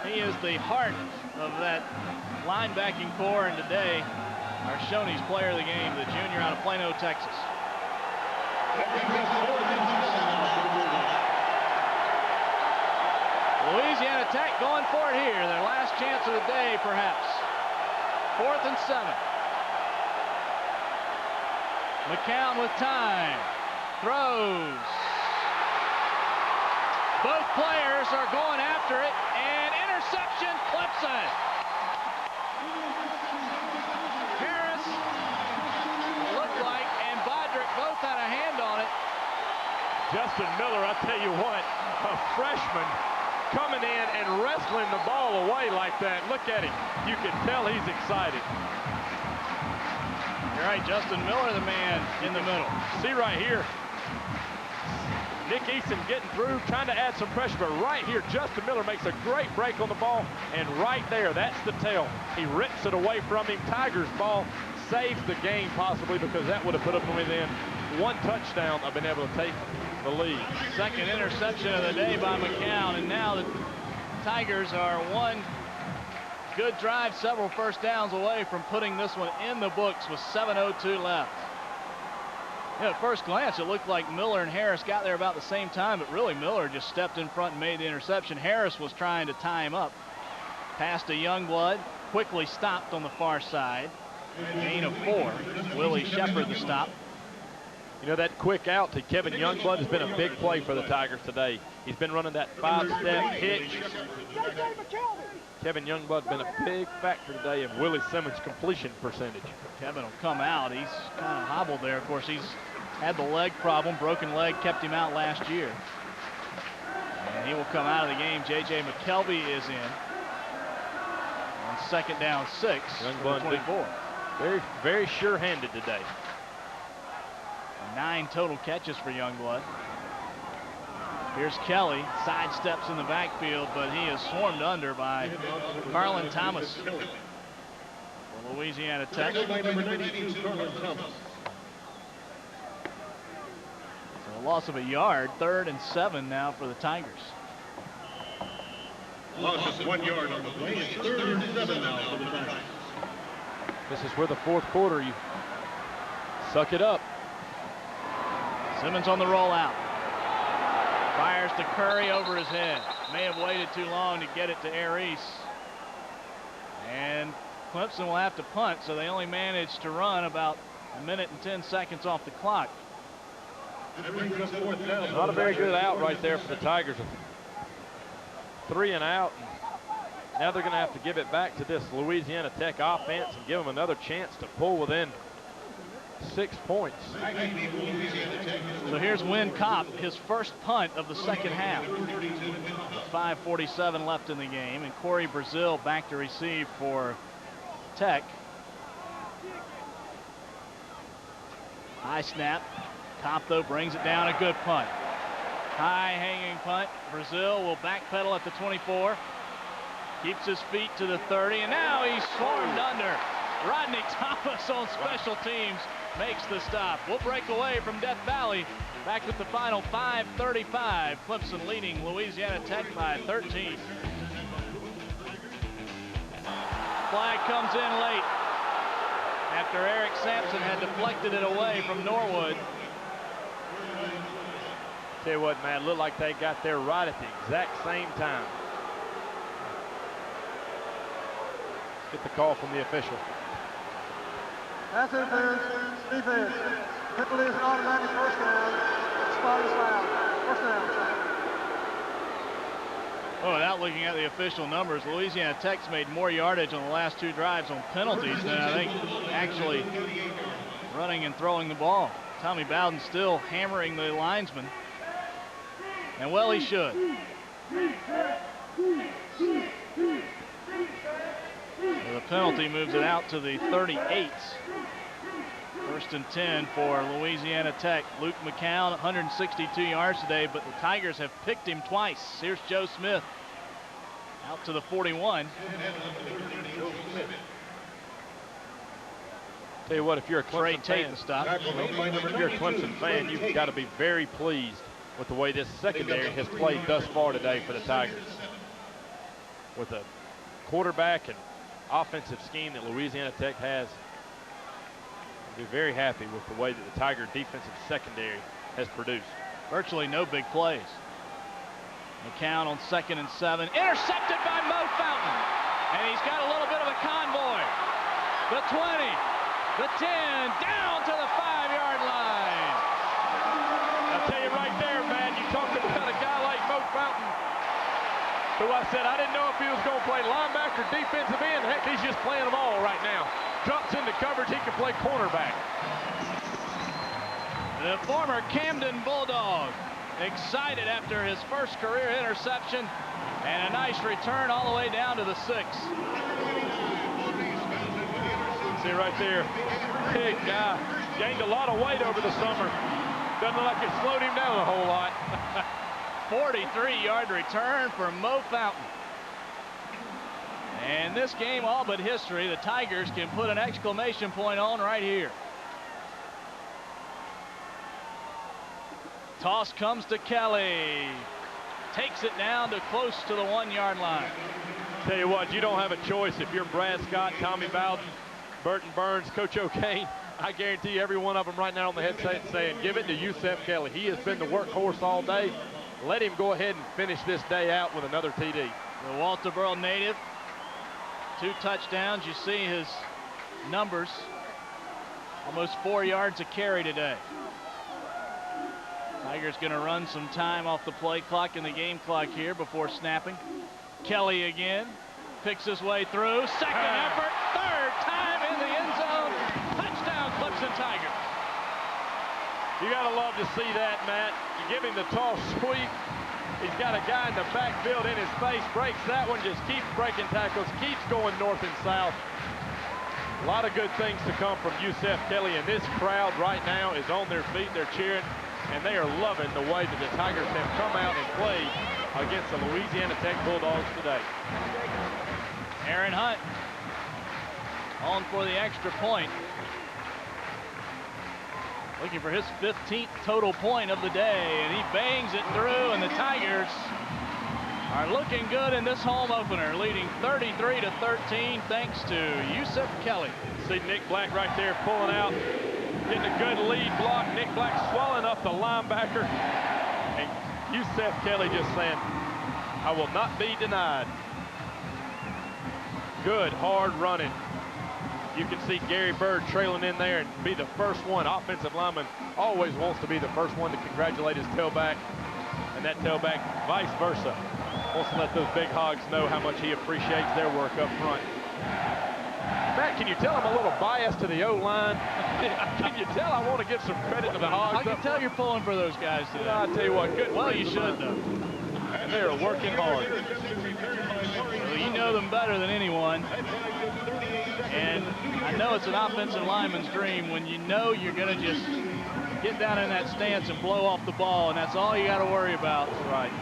he is the heart of that linebacking core, and today our Shoney's player of the game, the junior out of Plano, Texas. Louisiana Tech going for it here, their last chance of the day perhaps. 4th and 7. McCown with time, throws. Both players are going after it, and interception, Clemson. Harris looked like, and Justin Miller, I tell you what, a freshman coming in and wrestling the ball away like that. Look at him. You can tell he's excited. You're right, Justin Miller, the man in the middle. See right here, Nick Easton getting through, trying to add some pressure, but right here, Justin Miller makes a great break on the ball, and right there, that's the tell. He rips it away from him. Tigers ball saves the game possibly, because that would have put them within one touchdown of being able to take the lead. Second interception of the day by McCown, and now the Tigers are one good drive, several first downs away from putting this one in the books with 7:02 left. At first glance, it looked like Miller and Harris got there about the same time, but really Miller just stepped in front and made the interception. Harris was trying to tie him up. Pass to Youngblood, quickly stopped on the far side. Gain of 4. Willie Shepard the stop. You know, that quick out to Kevin Youngblood has been a big play for the Tigers today. He's been running that 5-step hitch. Kevin Youngblood's been a big factor today in Willie Simmons' completion percentage. Kevin will come out. He's kind of hobbled there. Of course, he's had the leg problem. Broken leg kept him out last year. And he will come out of the game. J.J. McKelvey is in. On second down 6. Youngblood 24. Very, very sure-handed today. 9 total catches for Youngblood. Here's Kelly, sidesteps in the backfield, but he is swarmed under by Carlin Thomas for Louisiana Tech. So a loss of a yard, 3rd and 7 now for the Tigers. Loss of 1 yard on the play. It's 3rd and 7 now for the Tigers. This is where the fourth quarter, you suck it up. Simmons on the rollout. Fires to Curry over his head. May have waited too long to get it to Aries. And Clemson will have to punt, so they only managed to run about 1 minute and 10 seconds off the clock. Not a very good out right there for the Tigers. 3 and out. Now they're going to have to give it back to this Louisiana Tech offense and give them another chance to pull within 6 points. So here's Wynn Kopp, his first punt of the second half. 5:47 left in the game, and Corey Brazil back to receive for Tech. High snap. Kopp, though, brings it down. A good punt. High hanging punt. Brazil will backpedal at the 24. Keeps his feet to the 30, and now he's swarmed under. Rodney Thomas on special teams makes the stop. We'll break away from Death Valley. Back with the final 5:35. Clemson leading Louisiana Tech by 13. Flag comes in late after Eric Sampson had deflected it away from Norwood. Tell you what, man, looked like they got there right at the exact same time. Get the call from the official. Pass interference, defense. Penalty is an automatic first down. Spot is foul. First down. Well, without looking at the official numbers, Louisiana Tech's made more yardage on the last 2 drives on penalties than I think actually running and throwing the ball. Tommy Bowden still hammering the linesman. And well, he should. So the penalty moves it out to the 38. 1st and 10 for Louisiana Tech. Luke McCown, 162 yards today, but the Tigers have picked him twice. Here's Joe Smith out to the 41. Tell you what, if you're a Trey Clemson Tate fan, the stop. if you're a Clemson fan, you've got to be very pleased with the way this secondary has played thus far today for the Tigers. With a quarterback and offensive scheme that Louisiana Tech has, be very happy with the way that the Tiger defensive secondary has produced. Virtually no big plays. McCown on 2nd and 7. Intercepted by Mo Fountain. And he's got a little bit of a convoy. The 20, the 10, down to the 5-yard line. I'll tell you right there, man, you talk about a guy like Mo Fountain, who I said I didn't know if he was going to play linebacker, defensive end. Heck, he's just playing them all right now. Drops into coverage, he can play cornerback. The former Camden Bulldog excited after his first career interception, and a nice return all the way down to the 6. See right there, big guy, gained a lot of weight over the summer. Doesn't look like it slowed him down a whole lot. 43-yard return for Mo Fountain. And this game all but history. The Tigers can put an exclamation point on right here. Toss comes to Kelly. Takes it down to close to the 1-yard line. Tell you what, you don't have a choice if you're Brad Scott, Tommy Bowden, Burton Burns, Coach O'Kane. I guarantee you every one of them right now on the headset saying, give it to Yusef Kelly. He has been the workhorse all day. Let him go ahead and finish this day out with another TD. The Walterboro native, 2 touchdowns. You see his numbers, almost 4 yards a carry today. Tigers going to run some time off the play clock and the game clock here before snapping. Kelly again, picks his way through. Second effort, third time in the end zone. Touchdown, Clemson Tigers. You got to love to see that, Matt. You give him the toss sweep. He's got a guy in the backfield in his face, breaks that one, just keeps breaking tackles, keeps going north and south. A lot of good things to come from Yusef Kelly, and this crowd right now is on their feet. They're cheering, and they are loving the way that the Tigers have come out and played against the Louisiana Tech Bulldogs today. Aaron Hunt on for the extra point. Looking for his 15th total point of the day, and he bangs it through, and the Tigers are looking good in this home opener, leading 33-13 thanks to Yusef Kelly. See Nick Black right there pulling out, getting a good lead block. Nick Black swelling up the linebacker, and Yusef Kelly just saying, I will not be denied. Good, hard running. You can see Gary Bird trailing in there and be the first one. Offensive lineman always wants to be the first one to congratulate his tailback, and that tailback vice versa wants to let those big hogs know how much he appreciates their work up front. Matt, can you tell I'm a little biased to the O-line? Can you tell I want to give some credit to the hogs? I can tell you're pulling for those guys today. I'll tell you what, good. Well, you should, though. They are working hard. Well, you know them better than anyone. And I know it's an offensive lineman's dream when you know you're going to just get down in that stance and blow off the ball, and that's all you got to worry about. Right.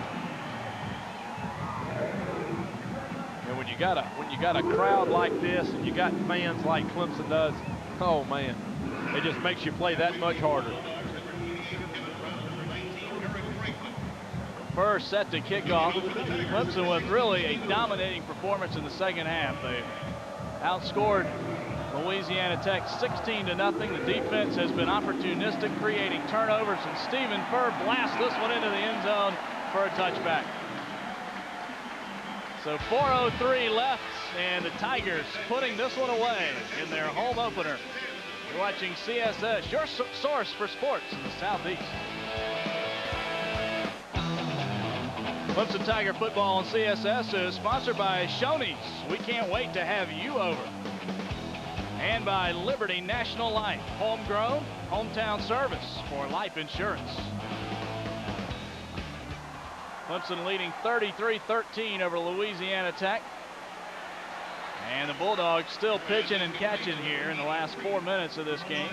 And when you got a crowd like this and you got fans like Clemson does, oh man, it just makes you play that much harder. First set to kick off. Clemson with really a dominating performance in the second half. They outscored Louisiana Tech 16-0. The defense has been opportunistic, creating turnovers, and Stephen Furr blasts this one into the end zone for a touchback. So 4:03 left, and the Tigers putting this one away in their home opener. You're watching CSS, your source for sports in the Southeast. Clemson Tiger football on CSS is sponsored by Shoney's. We can't wait to have you over. And by Liberty National Life, homegrown, hometown service for life insurance. Clemson leading 33-13 over Louisiana Tech. And the Bulldogs still pitching and catching here in the last 4 minutes of this game.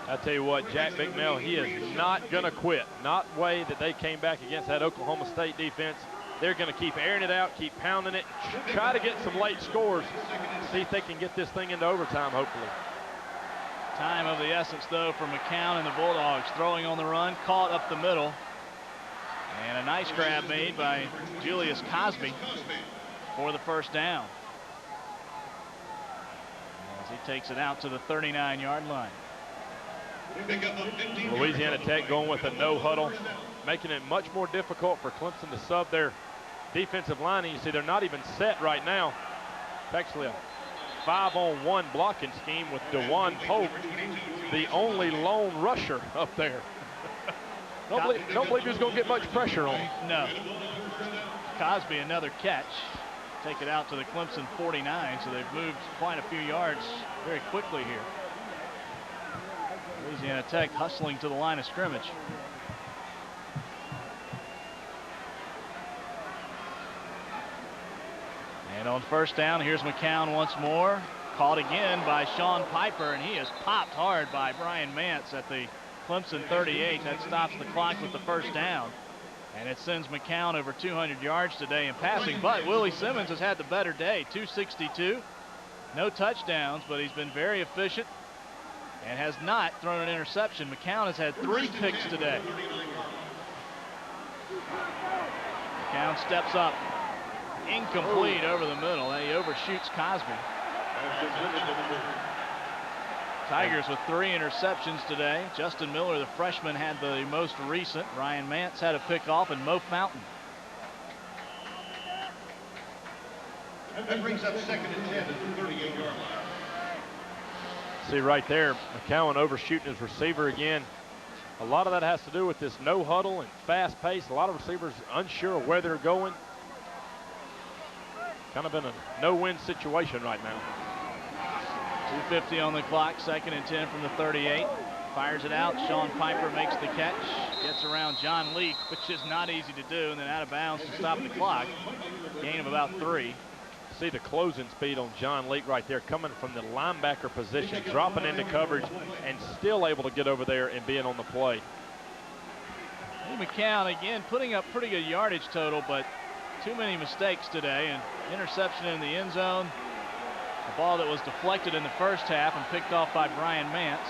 I tell you what, Jack Bicknell, he is not going to quit. Not way that they came back against that Oklahoma State defense. They're going to keep airing it out, keep pounding it, try to get some late scores, see if they can get this thing into overtime, hopefully. Time of the essence, though, for McCown and the Bulldogs. Throwing on the run, caught up the middle. And a nice grab made by Julius Cosby for the first down. As he takes it out to the 39-yard line. Louisiana Tech going with a no huddle, making it much more difficult for Clemson to sub their defensive line. And you see they're not even set right now. It's actually a 5-on-1 blocking scheme with DeJuan Pope, the only lone rusher up there. Don't believe he's going to get much pressure on him. No. Cosby another catch. Take it out to the Clemson 49, so they've moved quite a few yards very quickly here. Louisiana Tech hustling to the line of scrimmage. And on first down, here's McCown once more. Caught again by Sean Piper, and he is popped hard by Brian Mance at the Clemson 38. That stops the clock with the first down. And it sends McCown over 200 yards today in passing. But Willie Simmons has had the better day, 262. No touchdowns, but he's been very efficient and has not thrown an interception. McCown has had 3 picks today. McCown steps up. Incomplete over the middle. He overshoots Cosby. Tigers with 3 interceptions today. Justin Miller, the freshman, had the most recent. Ryan Mance had a pick off, and Mo Fountain. That brings up 2nd and 10 at the 38-yard line. See right there, McCown overshooting his receiver again. A lot of that has to do with this no huddle and fast pace. A lot of receivers unsure of where they're going. Kind of in a no-win situation right now. 2:50 on the clock, 2nd and 10 from the 38. Fires it out. Sean Piper makes the catch. Gets around John Leak, which is not easy to do, and then out of bounds to stop the clock. Gain of about 3. See the closing speed on John Leak right there, coming from the linebacker position, dropping into coverage, and still able to get over there and being on the play. McCown, again, putting up pretty good yardage total, but too many mistakes today. And interception in the end zone. A ball that was deflected in the first half and picked off by Brian Mance.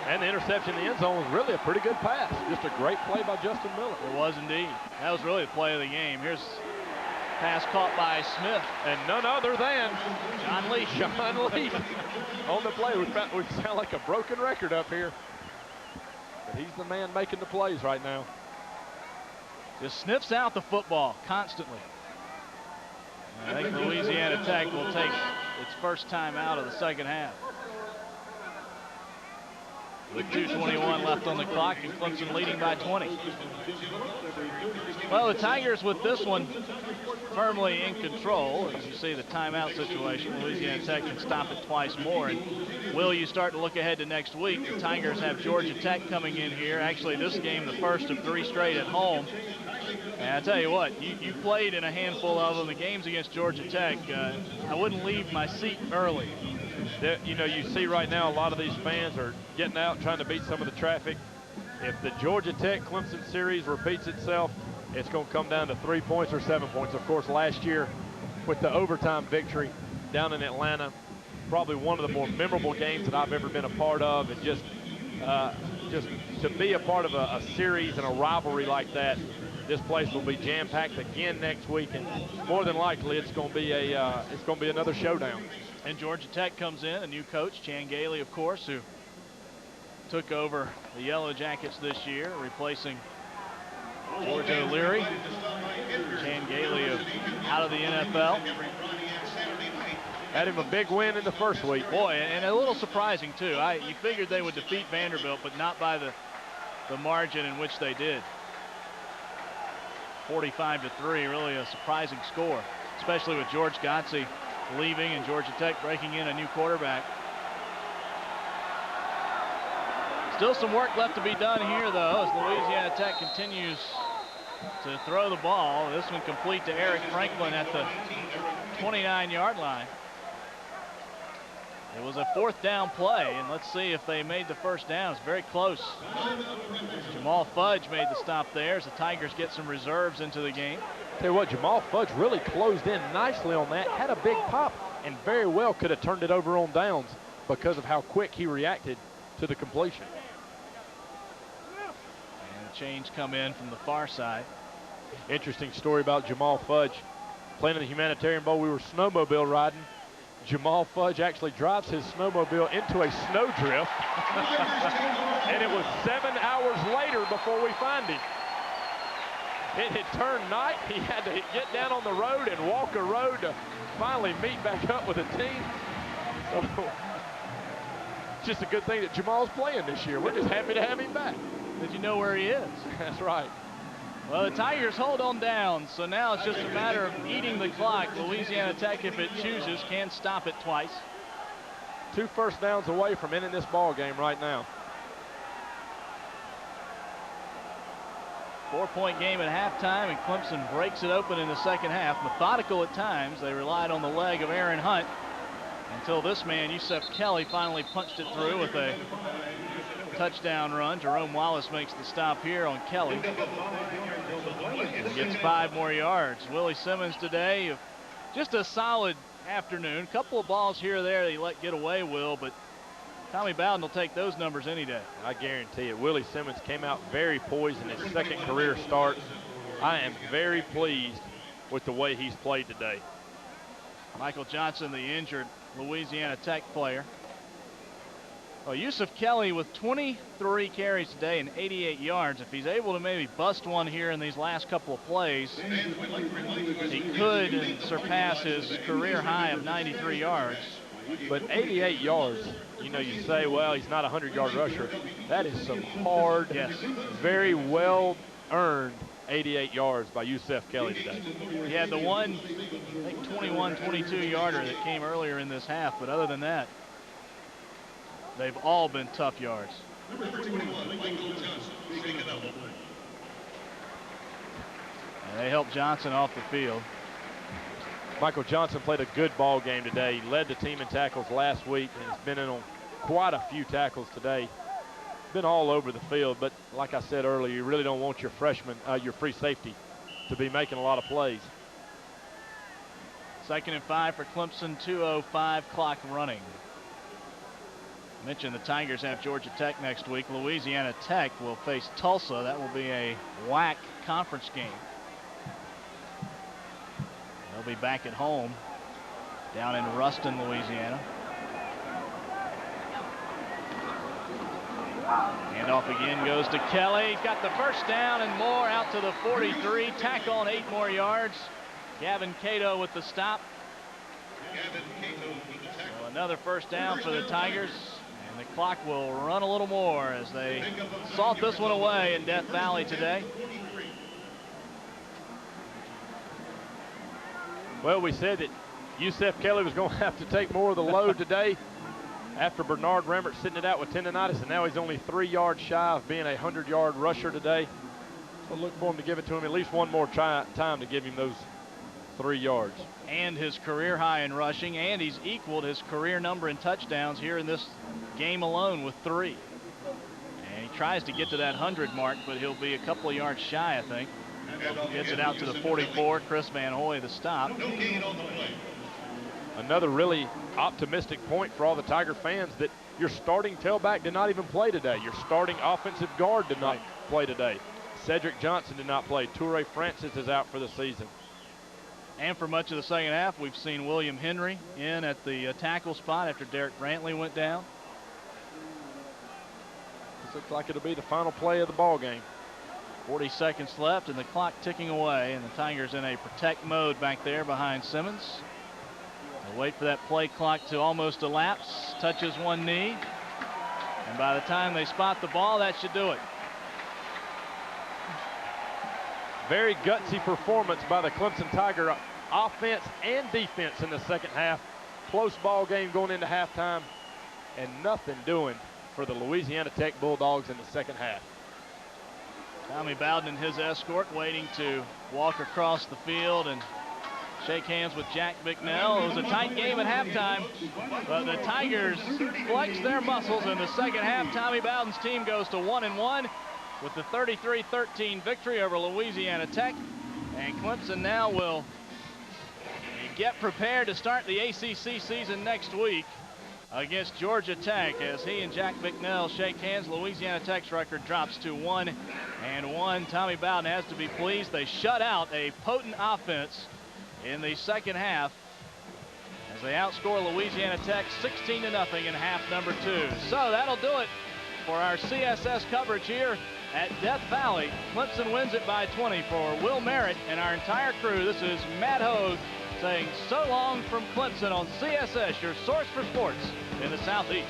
And the interception in the end zone was really a pretty good pass. Just a great play by Justin Miller. It was indeed. That was really the play of the game. Here's pass caught by Smith. And none other than John Leak. John Leak on the play. We sound like a broken record up here. But he's the man making the plays right now. Just sniffs out the football constantly. I think Louisiana Tech will take its first time out of the second half. With 2:21 left on the clock and Clemson leading by 20. Well, the Tigers with this one firmly in control. As you see the timeout situation, Louisiana Tech can stop it twice more. And will you start to look ahead to next week? The Tigers have Georgia Tech coming in here. Actually, this game, the first of 3 straight at home. And I tell you what, you played in a handful of them. The games against Georgia Tech, I wouldn't leave my seat early. You know, you see right now a lot of these fans are getting out trying to beat some of the traffic. If the Georgia Tech Clemson series repeats itself, it's going to come down to 3 points or 7 points. Of course, last year with the overtime victory down in Atlanta, probably one of the more memorable games that I've ever been a part of. And just to be a part of a series and a rivalry like that, this place will be jam-packed again next week, and more than likely it's going to be another showdown. And Georgia Tech comes in, a new coach, Chan Gailey, of course, who took over the Yellow Jackets this year, replacing George O'Leary. Chan Gailey out of the NFL. Had him a big win in the first week. Boy, and a little surprising, too. You figured they would defeat Vanderbilt, but not by the margin in which they did. 45-3, really a surprising score, especially with George Godsey leaving and Georgia Tech breaking in a new quarterback. Still some work left to be done here, though, as Louisiana Tech continues to throw the ball. This one complete to Eric Franklin at the 29-yard line. It was a 4th down play, and let's see if they made the first down. It's very close. Jamal Fudge made the stop there as the Tigers get some reserves into the game. Tell you what, Jamal Fudge really closed in nicely on that, had a big pop, and very well could have turned it over on downs because of how quick he reacted to the completion. And a change come in from the far side. Interesting story about Jamal Fudge. Playing in the Humanitarian Bowl, we were snowmobile riding. Jamal Fudge actually drives his snowmobile into a snowdrift. And it was 7 hours later before we find him. It had turned night. He had to get down on the road and walk a road to finally meet back up with the team. So it's just a good thing that Jamal's playing this year. We're just happy to have him back. Did you know where he is? That's right. Well, the Tigers hold on down, so now it's just a matter of eating the clock. Louisiana Tech, if it chooses, can stop it twice. 2 first downs away from ending this ball game right now. 4-point game at halftime, and Clemson breaks it open in the second half. Methodical at times. They relied on the leg of Aaron Hunt until this man, Yusef Kelly, finally punched it through with a touchdown run. Jerome Wallace makes the stop here on Kelly. Gets 5 more yards. Willie Simmons today, just a solid afternoon. Couple of balls here or there they let get away, Will, but Tommy Bowden will take those numbers any day. I guarantee it. Willie Simmons came out very poised in his second career start. I am very pleased with the way he's played today. Michael Johnson, the injured Louisiana Tech player. Well, Yusef Kelly with 23 carries today and 88 yards. If he's able to maybe bust one here in these last couple of plays, he could surpass his career high of 93 yards. But 88 yards, you know, you say, well, he's not a 100-yard rusher. That is some hard, very well-earned 88 yards by Yusef Kelly today. He had the one, I think, 21, 22-yarder that came earlier in this half, but other than that, they've all been tough yards. And they helped Johnson off the field. Michael Johnson played a good ball game today. He led the team in tackles last week, and he's been in on quite a few tackles today. Been all over the field, but like I said earlier, you really don't want your freshman, your free safety, to be making a lot of plays. 2nd and 5 for Clemson, 2:05 clock running. Mentioned the Tigers have Georgia Tech next week. Louisiana Tech will face Tulsa. That will be a WAC conference game. They'll be back at home down in Ruston, Louisiana. Handoff again goes to Kelly. He's got the first down and more out to the 43. Tack on 8 more yards. Gavin Cato with the stop. So another first down for the Tigers. And the clock will run a little more as they salt this one away in Death Valley today. Well, we said that Yusef Kelly was going to have to take more of the load today after Bernard Remmert sitting it out with tendonitis, and now he's only 3 yards shy of being a 100-yard rusher today. So look for him to give it to him at least one more time to give him those 3 yards. And his career high in rushing, and he's equaled his career number in touchdowns here in this game alone with 3. And he tries to get to that 100 mark, but he'll be a couple of yards shy, I think. Gets it out to the 44. Chris Van Hoy the stop. Another really optimistic point for all the Tiger fans that your starting tailback did not even play today. Your starting offensive guard did not play today. Cedric Johnson did not play. Toure Francis is out for the season. And for much of the second half, we've seen William Henry in at the tackle spot after Derek Brantley went down. This looks like it'll be the final play of the ball game. 40 seconds left and the clock ticking away, and the Tigers in a protect mode back there behind Simmons. They'll wait for that play clock to almost elapse. Touches one knee, and by the time they spot the ball, that should do it. Very gutsy performance by the Clemson Tiger offense and defense in the second half. Close ball game going into halftime, and nothing doing for the Louisiana Tech Bulldogs in the second half. Tommy Bowden and his escort waiting to walk across the field and shake hands with Jack Bicknell. It was a tight game at halftime, but the Tigers flex their muscles in the second half. Tommy Bowden's team goes to 1-1 with the 33-13 victory over Louisiana Tech. And Clemson now will get prepared to start the ACC season next week against Georgia Tech as he and Jack Bicknell shake hands. Louisiana Tech's record drops to 1-1. Tommy Bowden has to be pleased. They shut out a potent offense in the second half as they outscore Louisiana Tech 16-0 in half number 2. So that'll do it for our CSS coverage here at Death Valley. Clemson wins it by 20. For Will Merritt and our entire crew, this is Matt Hogue saying so long from Clemson on CSS, your source for sports in the Southeast.